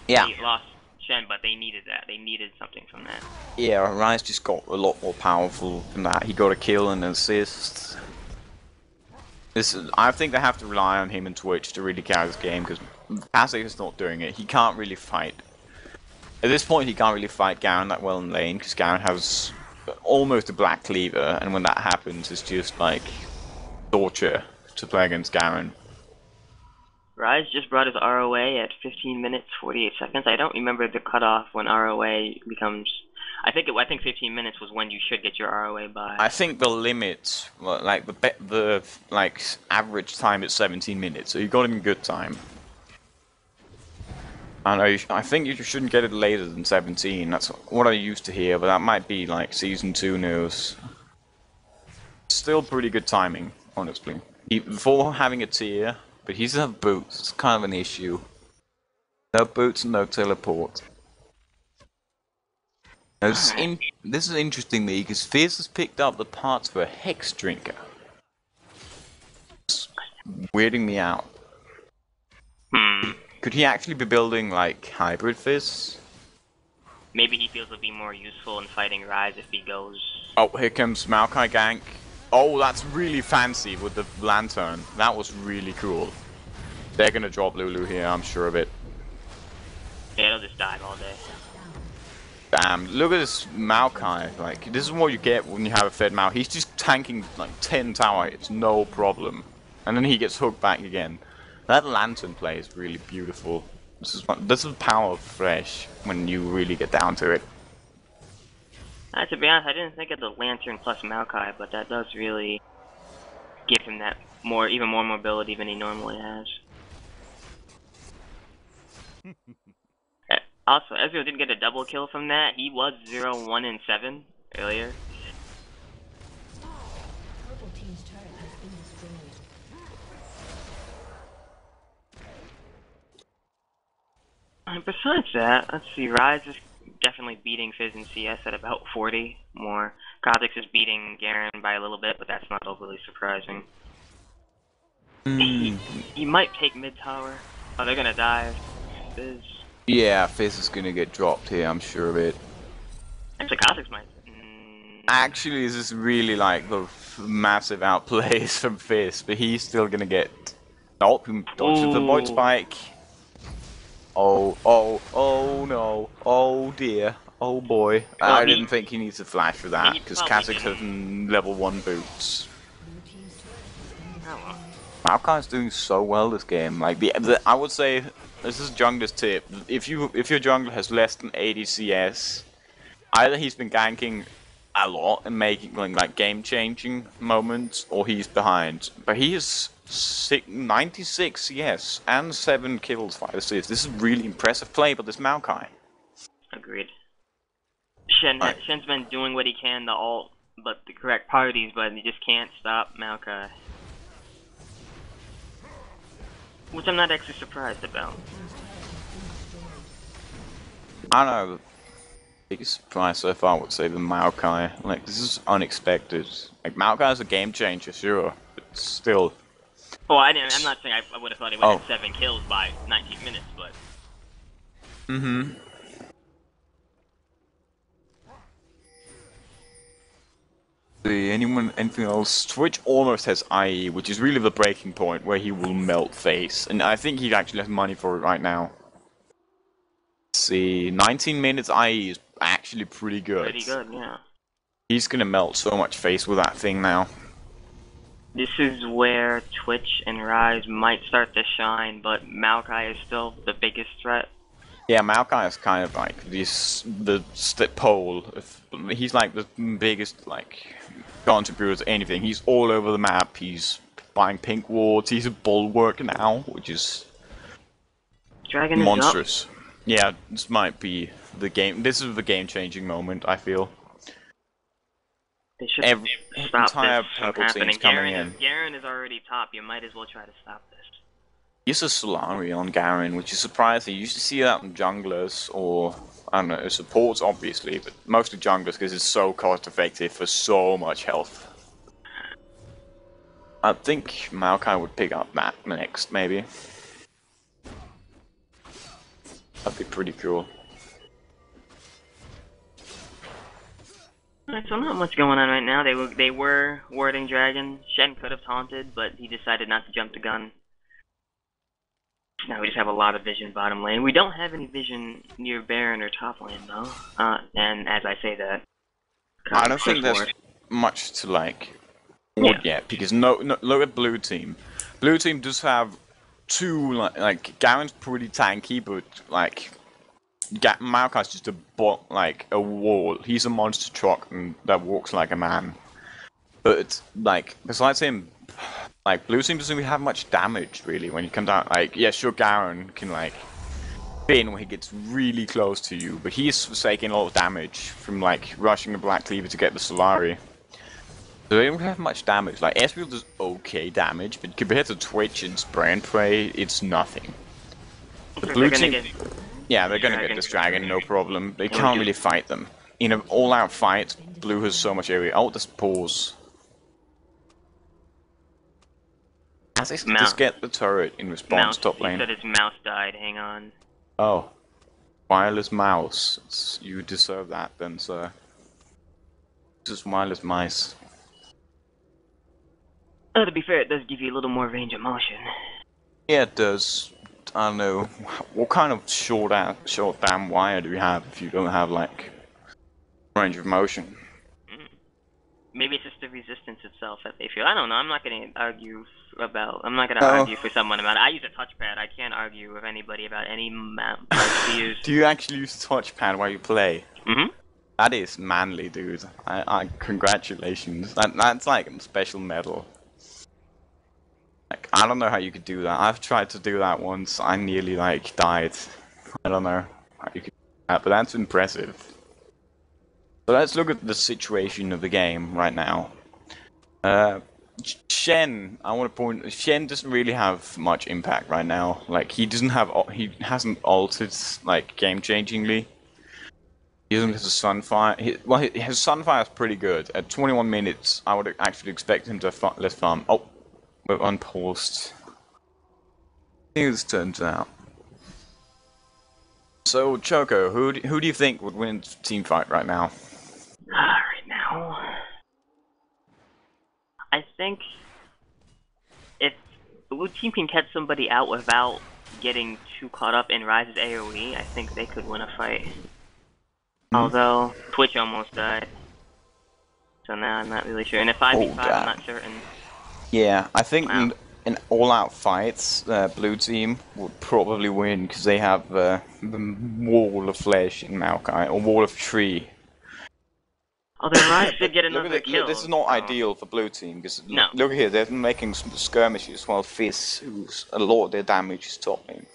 Yeah. he lost Shen, but they needed that. They needed something from that. Yeah, Rise just got a lot more powerful than that. He got a kill and an assist. I think they have to rely on him and Twitch to really carry this game, because Kha'Zix is not doing it. He can't really fight. At this point, he can't really fight Garen that well in lane, because Garen has almost a black cleaver, and when that happens, it's just like torture to play against Garen. Rise just brought his ROA at 15 minutes 48 seconds. I don't remember the cutoff when ROA becomes. I think 15 minutes was when you should get your ROA by. I think the limit, like the average time is 17 minutes, so you got him in good time. I think you shouldn't get it later than 17. That's what I used to hear, but that might be like Season 2 news. Still pretty good timing, honestly. Before having a tier, but he doesn't have boots. It's kind of an issue. No boots and no teleport. Now, this is an interesting league, because Fizz has picked up the parts for a Hex Drinker. It's weirding me out. Could he actually be building, like, hybrid Fizz? Maybe he feels it'll be more useful in fighting Rise if he goes. Oh, here comes Maokai gank. Oh, that's really fancy with the lantern. That was really cool. They're gonna drop Lulu here, I'm sure of it. Yeah, they'll just dive all day. Damn, look at this Maokai. Like, this is what you get when you have a fed Mao. He's just tanking like 10 tower hits, no problem. And then he gets hooked back again. That lantern play is really beautiful. This is the power of Thresh when you really get down to it. To be honest, I didn't think of the Lantern plus Maokai, but that does really give him that even more mobility than he normally has. Also, Ezreal didn't get a double kill from that. He was 0, 1, and 7 earlier. Purple team's turret has been destroyed. Besides that, let's see, Rise is definitely beating Fizz and CS at about 40 more. Kha'Zix is beating Garen by a little bit, but that's not overly surprising. He might take mid tower. Oh, they're gonna dive. Fizz. Yeah, Fizz is gonna get dropped here, I'm sure of it. Actually, Kha'Zix might. Actually, this is really like the massive outplays from Fizz, but he's still gonna get. Nope, he dodges the void spike. Oh no, oh dear, oh boy. I didn't think he needs a flash for that, because Kha'Zix has level 1 boots. Maokai's doing so well this game. Like I would say, this is jungler's tip. If your jungler has less than 80 CS, either he's been ganking a lot and making like game-changing moments, or he's behind. But he is 96 CS and 7 kills, 5 assists. This is really impressive play by this Maokai. Agreed. Shen's been doing what he can to ult, but the correct parties, but he just can't stop Maokai. Which I'm not actually surprised about. I don't know. The biggest surprise so far would say the Maokai. Like, this is unexpected. Like, Maokai is a game changer, sure, but still. Oh, I'm not saying I would have thought he would have 7 kills by 19 minutes, but. Anything else? Twitch almost has IE, which is really the breaking point where he will melt face, and I think he actually has money for it right now. Let's see, 19 minutes IE is actually pretty good. Pretty good, yeah. He's gonna melt so much face with that thing now. This is where Twitch and Rise might start to shine, but Maokai is still the biggest threat. Yeah, Maokai is kind of like the pole. He's like the biggest contributor to anything. He's all over the map. He's buying pink wards. He's a bulwark now, which is Dragon monstrous. Yeah, this might be the game. This is the game-changing moment, I feel. They should stop entire this from purple happening. team's coming in. Garen is already top. You might as well try to stop this. Use a Solari on Garen, which is surprising. You used to see that in junglers, or, I don't know, supports obviously, but mostly junglers because it's so cost effective for so much health. I think Maokai would pick up that next, maybe. That'd be pretty cool. Alright, so not much going on right now. They were warding Dragon. Shen could have taunted, but he decided not to jump the gun. Now we just have a lot of vision bottom lane. We don't have any vision near Baron or top lane though. And as I say that, I don't think there's much to like ward yet because no, look at blue team. Blue team does have two like Garen's pretty tanky, but like Maokai's just a wall. He's a monster truck and that walks like a man. But like besides him, like blue team doesn't really have much damage really when you come down. Like yeah, sure Garen can like spin when he gets really close to you, but he's taking a lot of damage from like rushing the Black Cleaver to get the Solari. So they don't have much damage. Like Ezreal does okay damage, but compared to Twitch and Spray and Pray, it's nothing. The blue team, yeah, they're gonna get this dragon, no problem. They can't really fight them. In an all-out fight, blue has so much area. Oh, this pause. Just get the turret in response, top lane. He said his mouse died, hang on. Oh. Wireless mouse. You deserve that then, sir. Just wireless mice. Oh, to be fair, it does give you a little more range of motion. Yeah, it does. I don't know. What kind of short damn wire do you have if you don't have, like, range of motion? Maybe it's just the resistance itself that they feel. I don't know. I'm not going to argue argue for someone about it. I use a touchpad. I can't argue with anybody about any mount to use. Do you actually use the touchpad while you play? Mm-hmm. That is manly, dude. Congratulations. That's like a special medal. Like, I don't know how you could do that. I've tried to do that once. I nearly, like, died. I don't know how you could do that, but that's impressive. So let's look at the situation of the game right now. Shen, I want to point. Shen doesn't really have much impact right now. Like he hasn't altered like game-changingly. He doesn't have a Sunfire. His Sunfire is pretty good. At 21 minutes, I would actually expect him to less farm. Oh, we're unpaused. See how this turns out. So Choco, who do you think would win team fight right now? Right now, I think if the blue team can catch somebody out without getting too caught up in Ryze's AoE, I think they could win a fight. Although Twitch almost died, so now I'm not really sure. And if 5v5, I'm not certain. Yeah, I think in all-out fights, blue team would probably win because they have the wall of flesh in Maokai or wall of tree. Although Ryze did get another kill. This is not ideal for blue team because look here, they're making skirmishes while Fizz, who's a lot of their damage is top lane.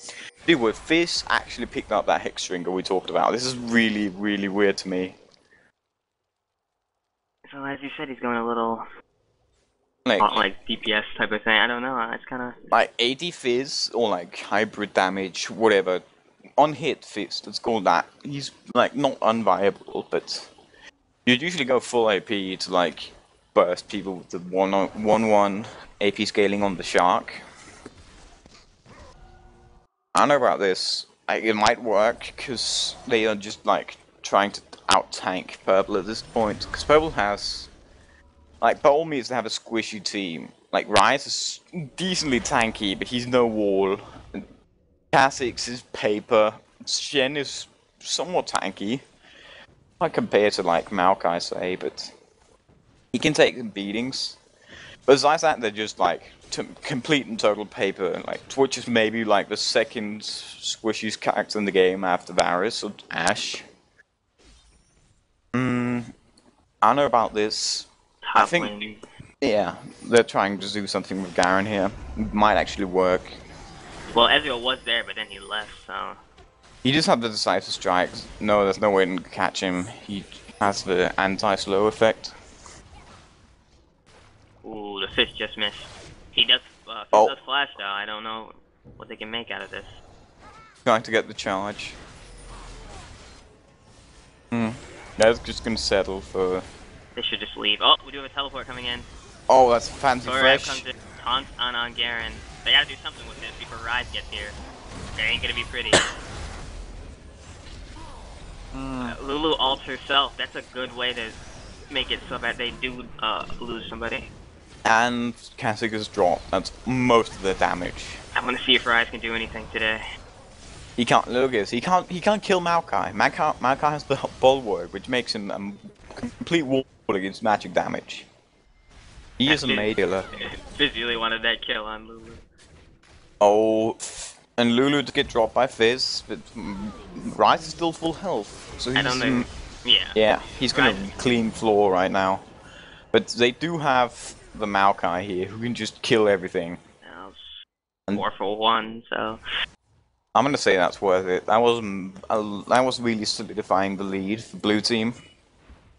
Dude, with Fizz actually picked up that Hex Stringer we talked about. This is really, really weird to me. So as you said, he's going a little like DPS type of thing. I don't know. It's kind of like 80 Fizz or like hybrid damage, whatever. On hit Fizz, let's call that. He's like not unviable, but you'd usually go full AP to like burst people with the 1-1 AP scaling on the Shark. I don't know about this. It might work because they are just like trying to out-tank Purple at this point. Because Purple has, like, by all means, they have a squishy team. Like Ryze is decently tanky, but he's no wall. Kha'Zix is paper. Shen is somewhat tanky. I compare to like Maokai, say, but he can take some beatings. But besides that, they're just like complete and total paper. Like Twitch is maybe like the second squishiest character in the game after Varus or Ashe. I don't know about this. I think, yeah, they're trying to do something with Garen here. It might actually work. Well, Ezreal was there, but then he left, so. He just had the decisive strikes. No, there's no way to catch him. He has the anti-slow effect. Ooh, the fish just missed. He does, does flash though. I don't know what they can make out of this. Trying to get the charge. That's just gonna settle for. They should just leave. Oh, we do have a teleport coming in. Oh, that's fancy fresh. Comes in, taunts on Garen. They gotta do something with this before Ryze gets here. It ain't gonna be pretty. Lulu ults herself. That's a good way to make it so that they do lose somebody. And Cassica's drop. That's most of the damage. I want to see if Rise can do anything today. He can't. Look at this. He can't kill Maokai. Maokai has the bulwark, which makes him a complete wall against magic damage. He is a mage killer. Fizz really wanted that kill on Lulu. Oh, and Lulu to get dropped by Fizz, but Rise is still full health, so he's. I don't know. Yeah. Yeah, he's gonna Rise. clean floor right now. But they do have the Maokai here, who can just kill everything. That was And- 4 for 1, so. I'm gonna say that's worth it. That was really solidifying the lead for blue team.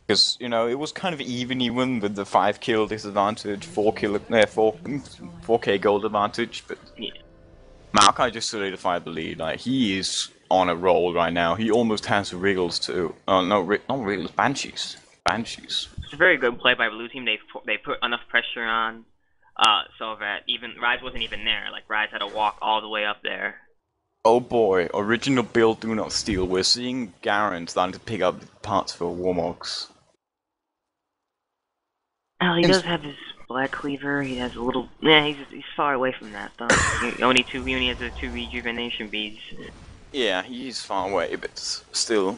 Because, you know, it was kind of even with the 5 kill disadvantage, 4k gold advantage, but Yeah. Maokai just solidified the lead. Like, he is on a roll right now. He almost has Wriggles too. Oh, no, not Wriggles, Banshees. Banshees. It's a very good play by blue team. They put enough pressure on, so that even Rise wasn't even there. Like, Rise had to walk all the way up there. Oh boy, original build do not steal. We're seeing Garen starting to pick up parts for Warmogs. Oh, he does have his Black Cleaver. He has a little. Yeah, he's far away from that though. He only has the 2 rejuvenation beads. Yeah, he's far away, but still.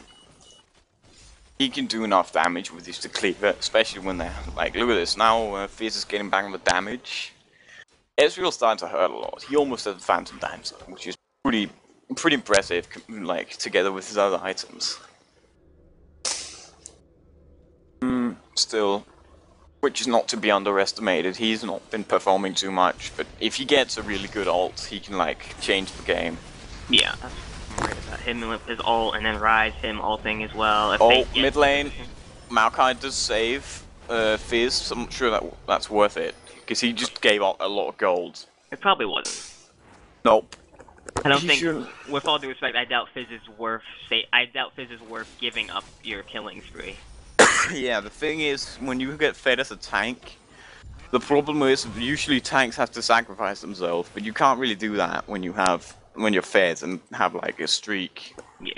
He can do enough damage with his Cleaver, especially when they're like, look at this, now Fizz is getting back on the damage. Ezreal's starting to hurt a lot. He almost has a Phantom Dancer, which is pretty impressive, like, together with his other items. Still, which is not to be underestimated. He's not been performing too much, but if he gets a really good ult, he can, like, change the game. Yeah, that's what I'm worried about. Him with his ult, and then Rise him ulting as well. If Oh, they get mid lane, Maokai does save Fizz, so I'm not sure that's worth it, because he just gave out a lot of gold. It probably wasn't. Nope. I don't He think, shouldn't. with all due respect, I doubt Fizz is worth giving up your killing spree. Yeah, the thing is, when you get fed as a tank, the problem is usually tanks have to sacrifice themselves, but you can't really do that when you're fed and have like a streak. Yeah.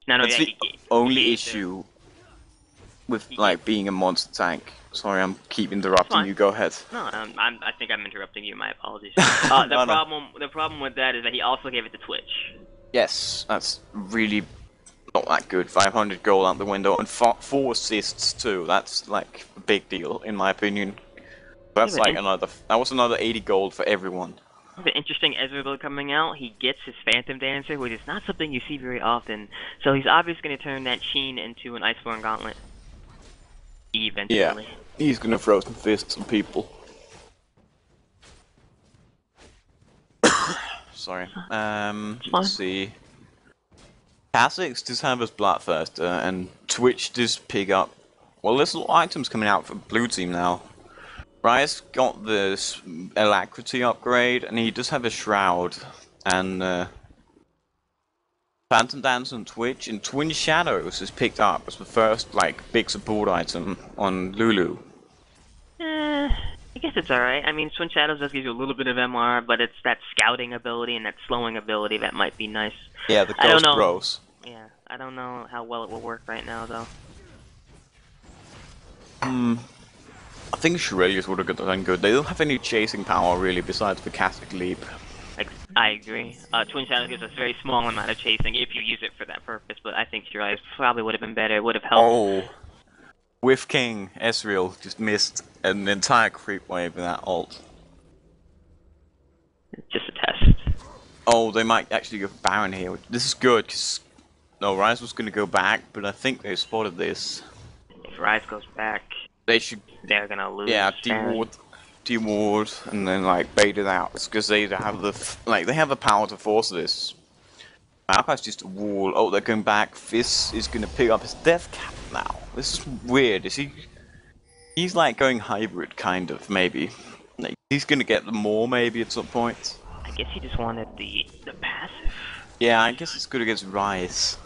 Not only That's that, the only issue with like being a monster tank. Sorry, I'm keep interrupting fine. you. Go ahead. No, I think I'm interrupting you. My apologies. The No. problem with that is that he also gave it to Twitch. Yes, that's really not that good. 500 gold out the window and 4 assists too. That's like a big deal in my opinion. That's Yeah, but like that was another 80 gold for everyone. The interesting Ezreal build coming out, he gets his Phantom Dancer, which is not something you see very often. So he's obviously going to turn that Sheen into an Iceborne Gauntlet. Eventually. Yeah, he's gonna throw some fists on people. Sorry. Let's see. Kha'Zix does have his Bloodthirster, and Twitch does pick up. Well, there's a lot of items coming out for blue team now. Rice got this Alacrity upgrade, and he does have a Shroud, and Phantom Dance on Twitch, and Twin Shadows is picked up as the first like big support item on Lulu. I guess it's alright. I mean, Twin Shadows does give you a little bit of MR, but it's that scouting ability and that slowing ability that might be nice. Yeah, the I don't Ghost know. Bros. Yeah, I don't know how well it will work right now, though. I think Shurelius would have done good. They don't have any chasing power really besides the Catholic Leap. I agree. Twin Shadows gives us a very small amount of chasing if you use it for that purpose, but I think Shirai probably would have been better. It would have helped. Oh, with King, Ezreal just missed an entire creep wave with that ult. Just a test. Oh, they might actually go Baron here. This is good, because no, Rise was going to go back, but I think they spotted this. If Rise goes back, They should, they're gonna lose. yeah, Baron. deward, and then like bait it out, because they have they have the power to force this. Malphite's just a wall. Oh, they're going back. Fizz is going to pick up his death cap now. This is weird. Is he? He's like going hybrid, kind of, maybe. Like, he's going to get the more, maybe, at some point. I guess he just wanted the passive. Yeah, I guess it's good against Rise.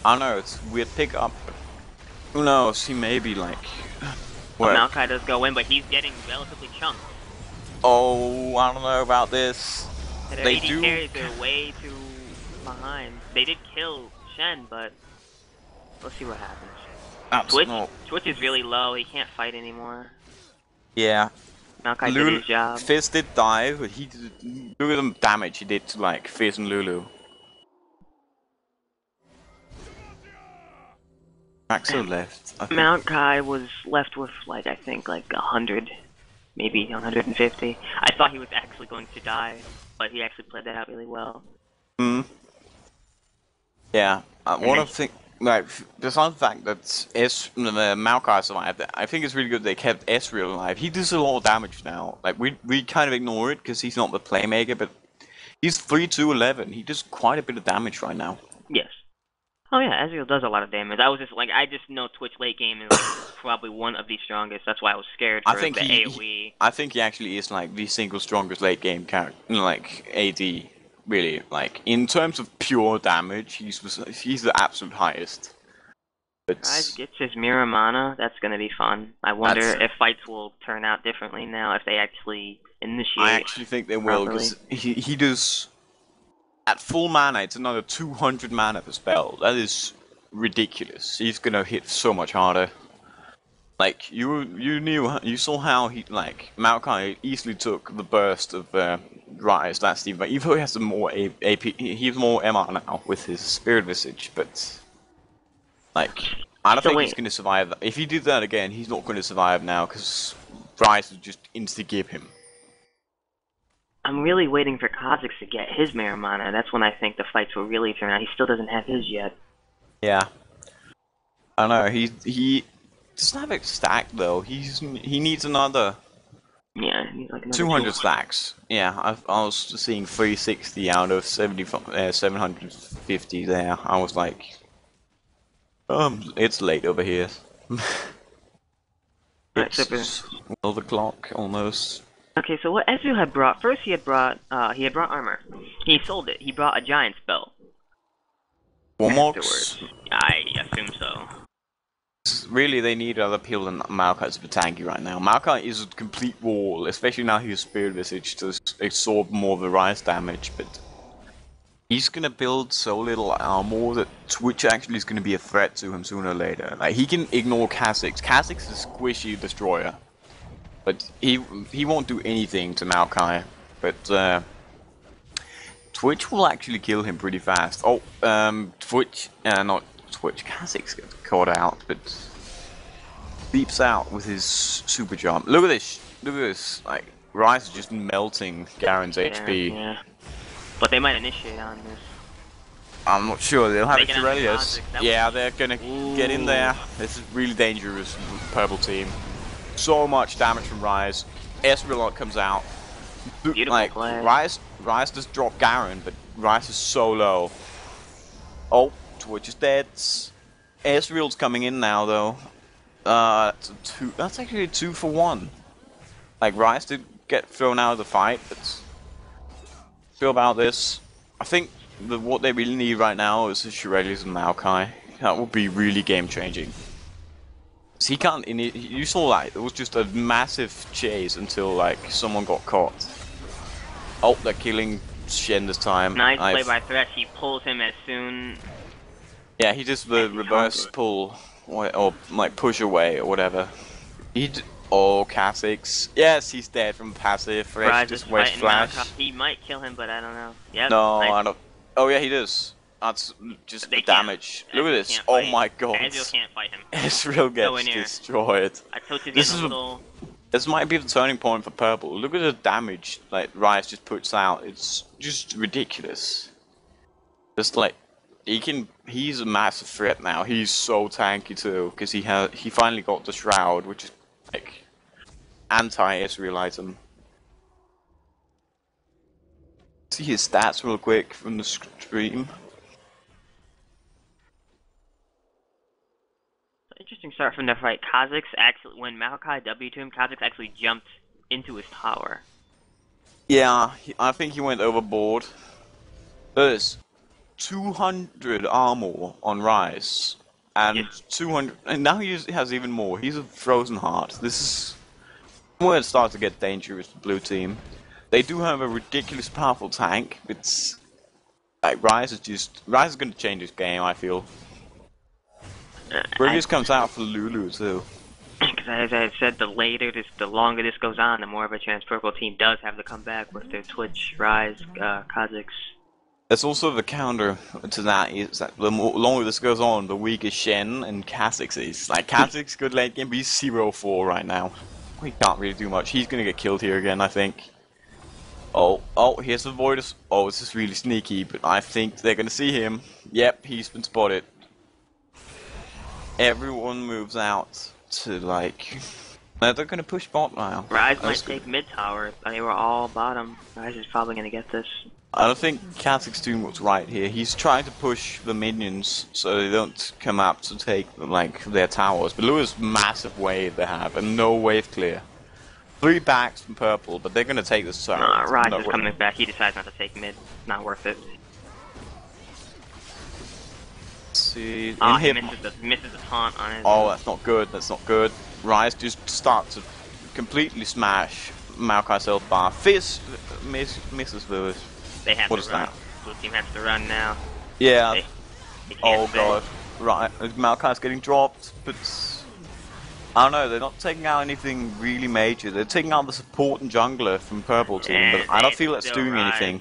I don't know, it's a weird pickup. Who knows, he may be like... Well, Maokai does go in, but he's getting relatively chunked. Oh, I don't know about this. Their They AD do- carries are way too behind. They did kill Shen, but let's see what happens. That's Twitch, not. Twitch is really low. He can't fight anymore. Yeah. Maokai did his job. Fizz did die, but he did. Look at the damage he did to like Fizz and Lulu. Maxo left. I think. Maokai was left with like I think like 100, maybe 150. I thought he was actually going to die, but he actually played that out really well. Hmm. Yeah. One of the things, like, besides the fact that Maokai survived, I think it's really good they kept Ezreal alive. He does a lot of damage now. Like, we kind of ignore it because he's not the playmaker, but he's 3-2-11. He does quite a bit of damage right now. Yes. Oh yeah, Ezreal does a lot of damage. I just know Twitch late game is like, probably one of the strongest. That's why I was scared for the AoE. I think he actually is like the single strongest late game character, like AD. Really, like in terms of pure damage, he's the absolute highest. But Rise gets his mirror mana. That's gonna be fun. I wonder if fights will turn out differently now if they actually initiate. I actually think they will because he does at full mana. It's another 200 mana per spell. That is ridiculous. He's gonna hit so much harder. Like you saw how he Maokai easily took the burst of Rise last team, but even though he has some more AP, he has more MR now with his Spirit Visage, but like I don't think he's gonna survive that. If he did that again, he's not gonna survive now because Rise would just insta-give him. I'm really waiting for Kha'Zix to get his mirror mana. That's when I think the fights will really turn out. He still doesn't have his yet. Yeah, I know he doesn't have it stacked though. He needs another. Yeah, he needs like another 200 stacks. Yeah, I was seeing 360 out of 750 there. I was like, it's late over here. It's 12 o'clock almost. Okay, so what Ezreal had brought? First, he had brought armor. He sold it. He brought a giant spell. Warmox? I assume so. Really, they need other people than Maokai to be tanky right now. Maokai is a complete wall, especially now he has Spirit Visage to absorb more of the Rise damage, but he's gonna build so little armor that Twitch actually is gonna be a threat to him sooner or later. Like, he can ignore Kha'Zix. Kha'Zix is a squishy destroyer, but he won't do anything to Maokai. But Twitch will actually kill him pretty fast. Oh, Twitch, not Twitch. Kha'Zix gets caught out, but leaps out with his super jump. Look at this! Look at this! Like, Rise is just melting Garen's HP. Yeah. But they might initiate on this. I'm not sure. They'll have Kha'Zix. Yeah, they're gonna get in there. This is really dangerous. Purple team. So much damage from Rise. Ezreal comes out. Beautiful play. Rise does drop Garen, but Rise is so low. Oh, Twitch is dead. Ezreal's coming in now, though. That's actually a 2-for-1. Like, Rise did get thrown out of the fight, but feel about this. I think what they really need right now is Shurelys and Maokai. That would be really game-changing. He can't. You saw that it was just a massive chase until like someone got caught. Oh, they're killing Shen this time. Nice play by Thresh. He pulls him as soon. Yeah, he does the reverse pull or like push away or whatever. Oh, Kha'Zix. Yes, he's dead from passive. Thresh just waste flash. He might kill him, but I don't know. Yep, no, nice. I don't. Oh yeah, he does. That's just the damage. Look at this. Oh my god. Ezreal can't fight him. Ezreal gets destroyed. This might be the turning point for Purple. Look at the damage like Rise just puts out. It's just ridiculous. Just like he's a massive threat now. He's so tanky too because he finally got the Shroud, which is like anti-Ezreal item. See his stats real quick from the stream. Interesting start from the fight. Kha'Zix actually, when Maokai W to him, Kha'Zix actually jumped into his tower. Yeah, I think he went overboard. There's 200 armor on Rise, and 200, and now he has even more. He's a frozen heart. This is where it starts to get dangerous for blue team. They do have a ridiculous powerful tank. It's like Rise is going to change this game, I feel. Brillious comes out for Lulu too. Because as I said, the longer this goes on, the more of a chance Purple Team does have to come back with their Twitch, Rise, Kha'Zix. There's also the counter to that is that the longer this goes on, the weaker Shen and Kha'Zix is. Like, Kha'Zix good late game, but he's 0-4 right now. He can't really do much. He's gonna get killed here again, I think. Oh, here's the Voidus. Oh, this is really sneaky, but I think they're gonna see him. Yep, he's been spotted. Everyone moves out to, like... They're gonna push bot now. Rise might take mid tower. They were all bottom. Rise is probably gonna get this. I don't think Kha'Zix doing what's right here. He's trying to push the minions so they don't come up to take, like, their towers. But look at this massive wave they have, and no wave clear. 3 backs from purple, but they're gonna take this tower. Rise is coming back. He decides not to take mid. Not worth it. See, Oh, he misses the taunt on his. Oh, that's not good. That's not good. Rise just starts to completely smash Maokai's health bar. Fizz misses Lewis. They have What to is run. that? Blue team has to run now. Yeah. They can't Oh stay. god. Right, Maokai's getting dropped, but I don't know. They're not taking out anything really major. They're taking out the support and jungler from purple team, but I don't feel that's still doing Rise. anything.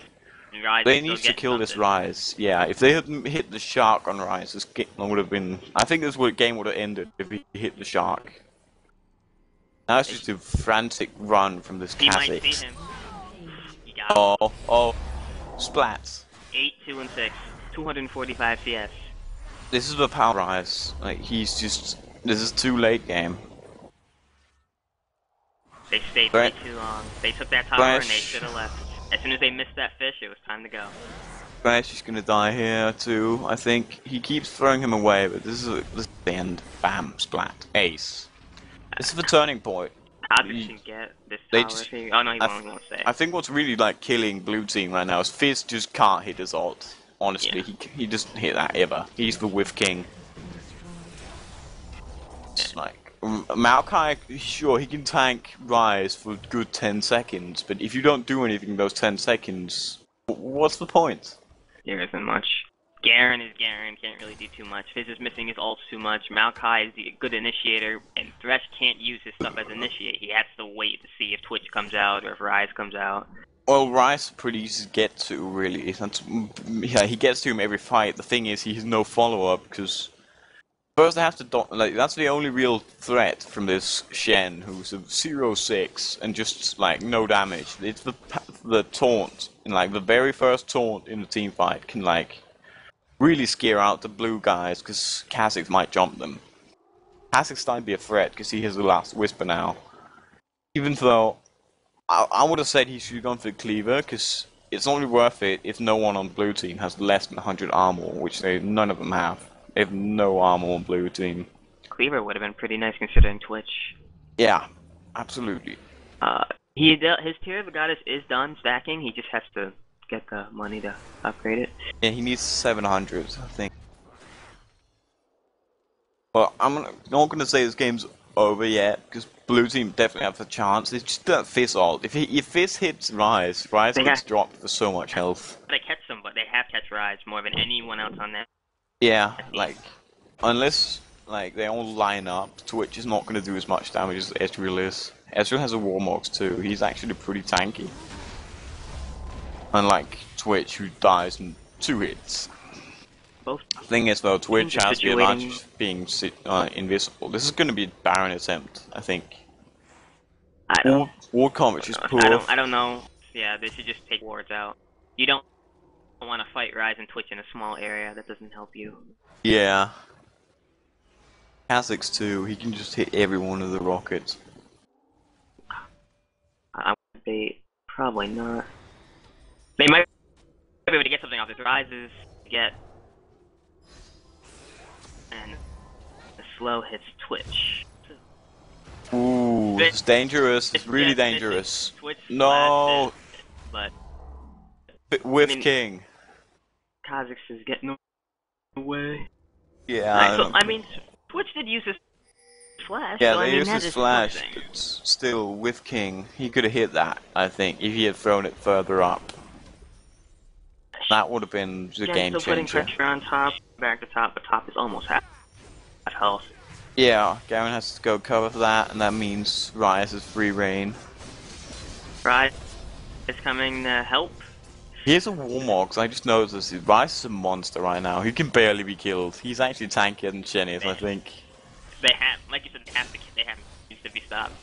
Rise They is need still to kill this getting Rise. Yeah, if they hadn't hit the shark on Rise, this game would have been. I think this game would have ended if he hit the shark. Now it's just a frantic run from this something. He might Kha'Zix. see him. You got him. Oh, splats. 8, 2, and 6. 245 CS. This is the power Rise. Like he's just. This is too late game. They stayed Right. way too long. They took that tower and they should have left. As soon as they missed that fish, it was time to go. Thresh is gonna die here too. I think he keeps throwing him away, but this is the end. Bam, splat, ace. This is the turning point. Kha'Zix can get this They tower. just- Oh no, he won't stay. I think what's really like killing blue team right now is Fizz just can't hit his ult. Honestly, Yeah. he doesn't hit that ever. He's the whiff king. It's like Maokai, sure he can tank Rise for a good 10 seconds, but if you don't do anything in those 10 seconds, what's the point? There isn't much. Garen is Garen, can't really do too much. Fizz is missing his ults too much. Maokai is the good initiator, and Thresh can't use his stuff as initiate. He has to wait to see if Twitch comes out or if Rise comes out. Well, Rise is pretty easy to get to, really. Yeah, he gets to him every fight. The thing is, he has no follow-up, because first they have to like that's the only real threat from this Shen, who's a 0-6 and just like no damage. It's the taunt, and like the very first taunt in the team fight can like really scare out the blue guys, because Kha'Zix might jump them. Kha'Zix starting to be a threat because he has the last whisper now. Even though I would have said he should have gone for the cleaver, because it's only worth it if no one on blue team has less than 100 armor, which none of them have. They have no armor on blue team. Cleaver would have been pretty nice considering Twitch. Yeah, absolutely. His Tear of the Goddess is done stacking. He just has to get the money to upgrade it. Yeah, he needs 700, I think. Well, I'm not gonna say this game's over yet, because blue team definitely have a chance. It's just that Fizz ult. If Fizz hits Rise gets dropped for so much health. They catch them, but they have catch Rise more than anyone else on that. Yeah, like, unless like they all line up, Twitch is not going to do as much damage as Ezreal is. Ezreal has a Warmox too. He's actually pretty tanky. Unlike Twitch, who dies in 2 hits. Both. The thing is though, Twitch has the situating- advantage of being invisible. This is going to be a Baron attempt, I think. Ward coverage is poor. I don't know. Yeah, they should just take wards out. You don't want to fight Rise and Twitch in a small area. That doesn't help you. Yeah. Kha'Zix too, he can just hit every one of the rockets. I would be probably not. They might be able to get something off this Rises. Get and the slow hits Twitch. Ooh, it's dangerous. It's really dangerous. Twitch No, but Whiff I mean- King. Kha'Zix is getting away. Yeah. So, I mean, Twitch did use his flash. Yeah, so, I they mean, used that his is flash, something. but still, Whiff King, he could have hit that, I think, if he had thrown it further up. That would have been the Yeah, game still putting changer. pressure on top. Back to top, but top is almost half. health. Yeah, Garen has to go cover that, and that means Rise has free reign. Rise is coming to help. Here's a Warmog, 'cause I just noticed this. Rise is a monster right now. He can barely be killed. He's actually tankier than Shennis, I think. They have, like you said, they have to be stopped.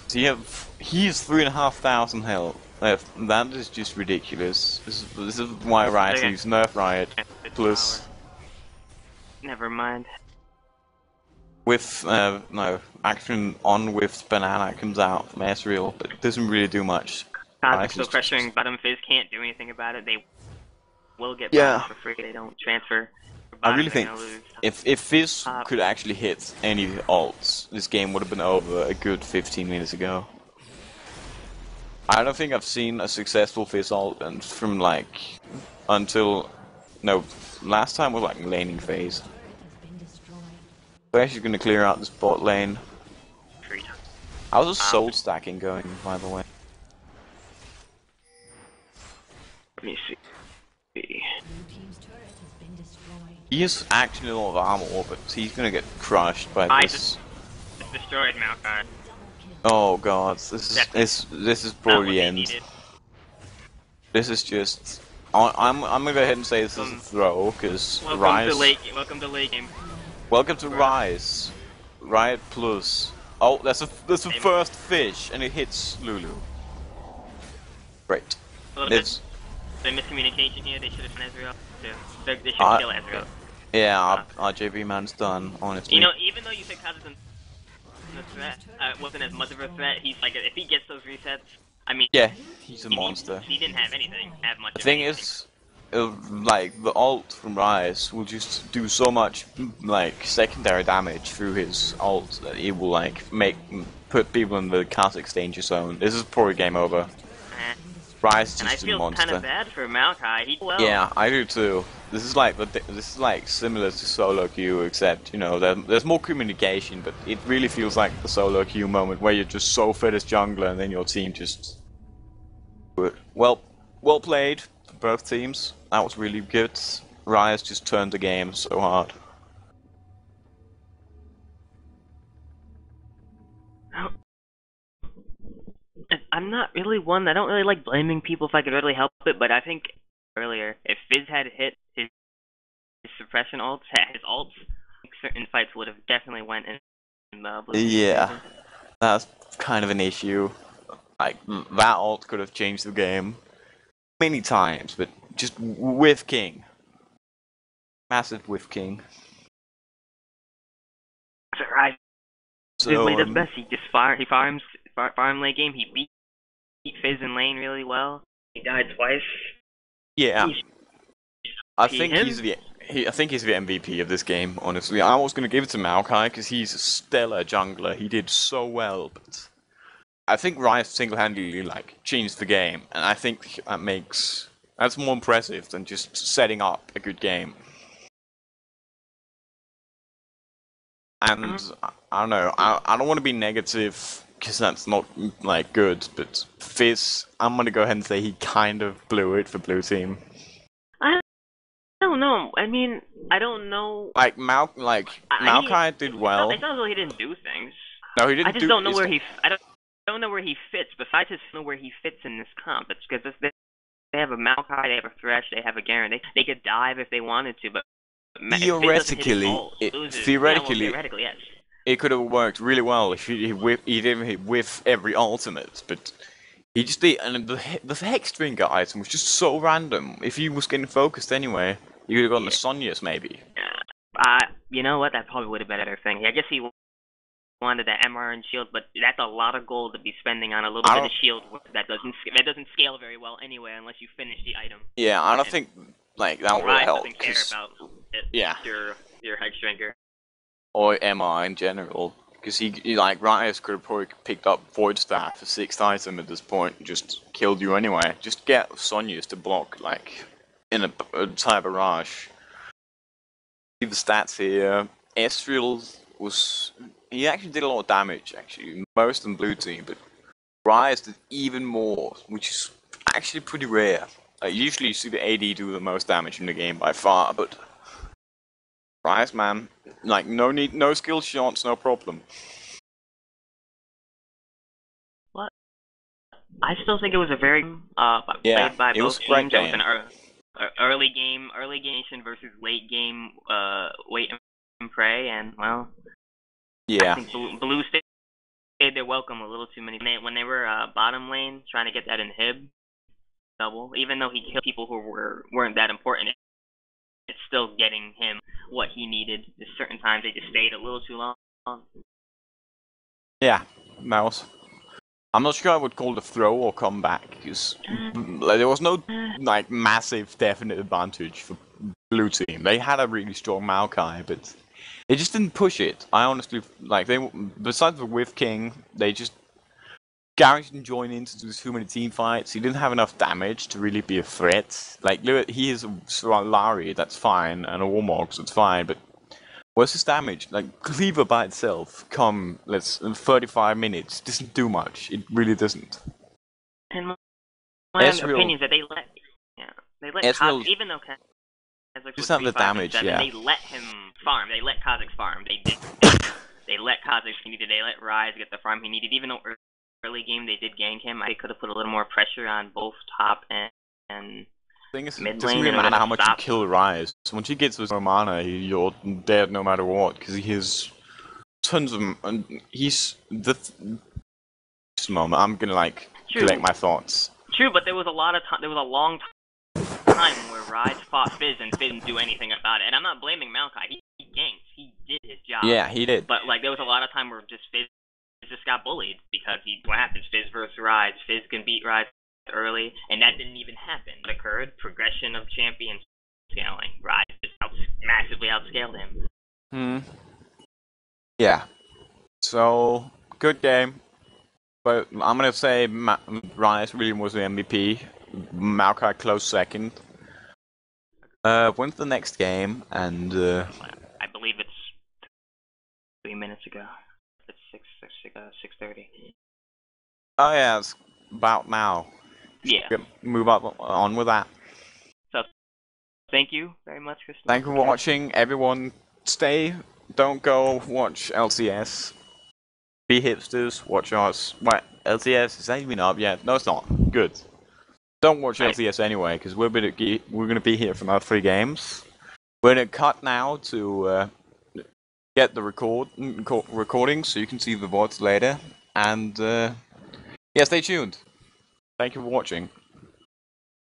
So he's 3,500 health. That is just ridiculous. This is why Riot Okay. leaves Nerf Riot. Plus, Never mind. with, no, action on with Banana comes out from Ezreal, but it doesn't really do much. Cosmic Riot still is just- pressuring bottom. Fizz can't do anything about it. They will get Yeah. bottom for free. They don't transfer. For I bottom, really they're think gonna lose. if Fizz Top. could actually hit any ults, this game would have been over a good 15 minutes ago. I don't think I've seen a successful Fizz ult and from like until last time was like laning phase. Turret has been destroyed. We're actually gonna clear out this bot lane. Free. How's the soul stacking going, by the way? Let me see. Blue team's turret has been destroyed. He has actually a lot of armor, but he's gonna get crushed by I this. just destroyed Maokai. Double kill. Oh god, this is Not probably what the they end. needed. This is just. I'm gonna go ahead and say this is a throw, because Welcome Rise. to late. Welcome to late game. Welcome to Rise. Riot Plus. Oh, that's a first fish, and it hits Lulu. Great. A little It's bit of miscommunication here. They should have done Ezreal too. They should I- kill Ezreal. yeah, our JB man's done. Honestly. You know, even though you said Kaza's a threat, wasn't as much of a threat. He's like, if he gets those resets, I mean, Yeah, he's a monster. He didn't have anything. Have much. The of thing anything. is, like the ult from Rise will just do so much like secondary damage through his ult that it will like put people in the classic danger zone. This is probably game over. Eh. Rise is And I just a feel kind monster. of bad for Maokai. He well. Yeah, I do too. This is like similar to solo queue, except there's more communication, but it really feels like the solo queue moment where you're just so fit as jungler, and then your team just. Well played for both teams. That was really good. Rise just turned the game so hard. I'm not really one. I don't really like blaming people if I could really help it, but I think earlier, if Fizz had hit his suppression ults, his ults, certain fights would have definitely went in the blue. Yeah, that's kind of an issue. Like that ult could have changed the game many times, but just with King, massive with King. Right. So Fizz way the best. He just farm late game. He beat Fizz in lane really well. He died twice. yeah, He's- I see think him? I think he's the MVP of this game. Honestly, I was gonna give it to Maokai because he's a stellar jungler. He did so well, but I think Riot single-handedly like changed the game, and I think that's more impressive than just setting up a good game. And I don't know, I don't want to be negative because that's not like good, but Fizz, I'm gonna go ahead and say he kind of blew it for blue team. I don't know. I mean, I don't know. Like I- Maokai did well. It's not as though he didn't do things. No, he didn't. I just don't know it's where not- I don't know where he fits. Besides, just know where he fits in this comp. It's because they have a Maokai, they have a Thresh, they have a Garen. They could dive if they wanted to, but if Fizz doesn't hit his ult, loses. Theoretically, theoretically, yes. it could have worked really well if he didn't hit with every ultimate, but he just did. And the Hexdrinker item was just so random. If he was getting focused anyway, you could have gotten the Sonya's maybe. You know what? That probably would have been a better thing. I guess he wanted that MR and shield, but that's a lot of gold to be spending on a little bit of shield work that doesn't scale very well anyway unless you finish the item. Yeah, I don't think like that would have Rise helped. doesn't care about it, Yeah. your Hexdrinker. Or MR in general, because he like Riot could have probably picked up Void Staff for 6th item at this point and just killed you anyway. Just get Sonya's to block like in a type of rush. See the stats here. Ezreal he actually did a lot of damage actually, most in blue team, but Riot did even more, which is actually pretty rare. Usually you see the AD do the most damage in the game by far, but Rise, man. Like, no skill shots, no problem. What? I still think it was a very Yeah, played by it was both a great teams. It was game. an early game versus late game wait and pray, and well, Yeah. I think Blue stayed their welcome a little too many. When they were bottom lane trying to get that inhib double, even though he killed people who weren't that important, it's still getting him what he needed. There's certain times they just stayed a little too long. Yeah, Mouse. I'm not sure I would call it a throw or comeback, because there was no like massive definite advantage for blue team. They had a really strong Maokai, but they just didn't push it. I honestly like besides the Whiff King, they just Gary didn't join into too many team fights. He didn't have enough damage to really be a threat. Like he is a Solari, that's fine, and a Warmogs, that's fine, but what's his damage? Like, Cleaver by itself, in 35 minutes, doesn't do much. It really doesn't. And my opinion is that they let Ezreal Kha'Zix, even though Kha'Zix was just have the 3, 5, and damage, 7, yeah. they let him farm. They let Kha'Zix farm. They did. They let Kha'Zix he needed. They let Rise get the farm he needed. Even though early game they did gank him, I could have put a little more pressure on both top and Thing is, it mid doesn't lane. really It would matter have how much you stopped. kill Rise. Once he gets with mana, you're dead no matter what, because he has tons of... he's the... moment, I'm gonna, like, collect my thoughts. True, but there was a long time where Rise fought Fizz and Fizz didn't do anything about it. And I'm not blaming Maokai. He ganked. He did his job. Yeah, he did. But like there was a lot of time where just Fizz just got bullied because what happens? Fizz versus Rise. Fizz can beat Rise early, and that didn't even happen. It occurred. Progression of champions scaling. Rise just massively outscaled him. Yeah. So, good game. But I'm gonna say Rise really was the MVP. Maokai close second. When's the next game? And I believe it's 3 minutes ago. It's 6:30. Oh yeah, it's about now. Yeah. Move on with that. So, thank you very much, Kristen. Thank you for watching, everyone. Don't go watch LCS. Be hipsters, watch us. What, LCS, is that even up yet? No, it's not. Good. Don't watch LCS anyway, because we're gonna be here for another 3 games. We're gonna cut now to get the recording so you can see the VODs later. And yeah, stay tuned. Thank you for watching.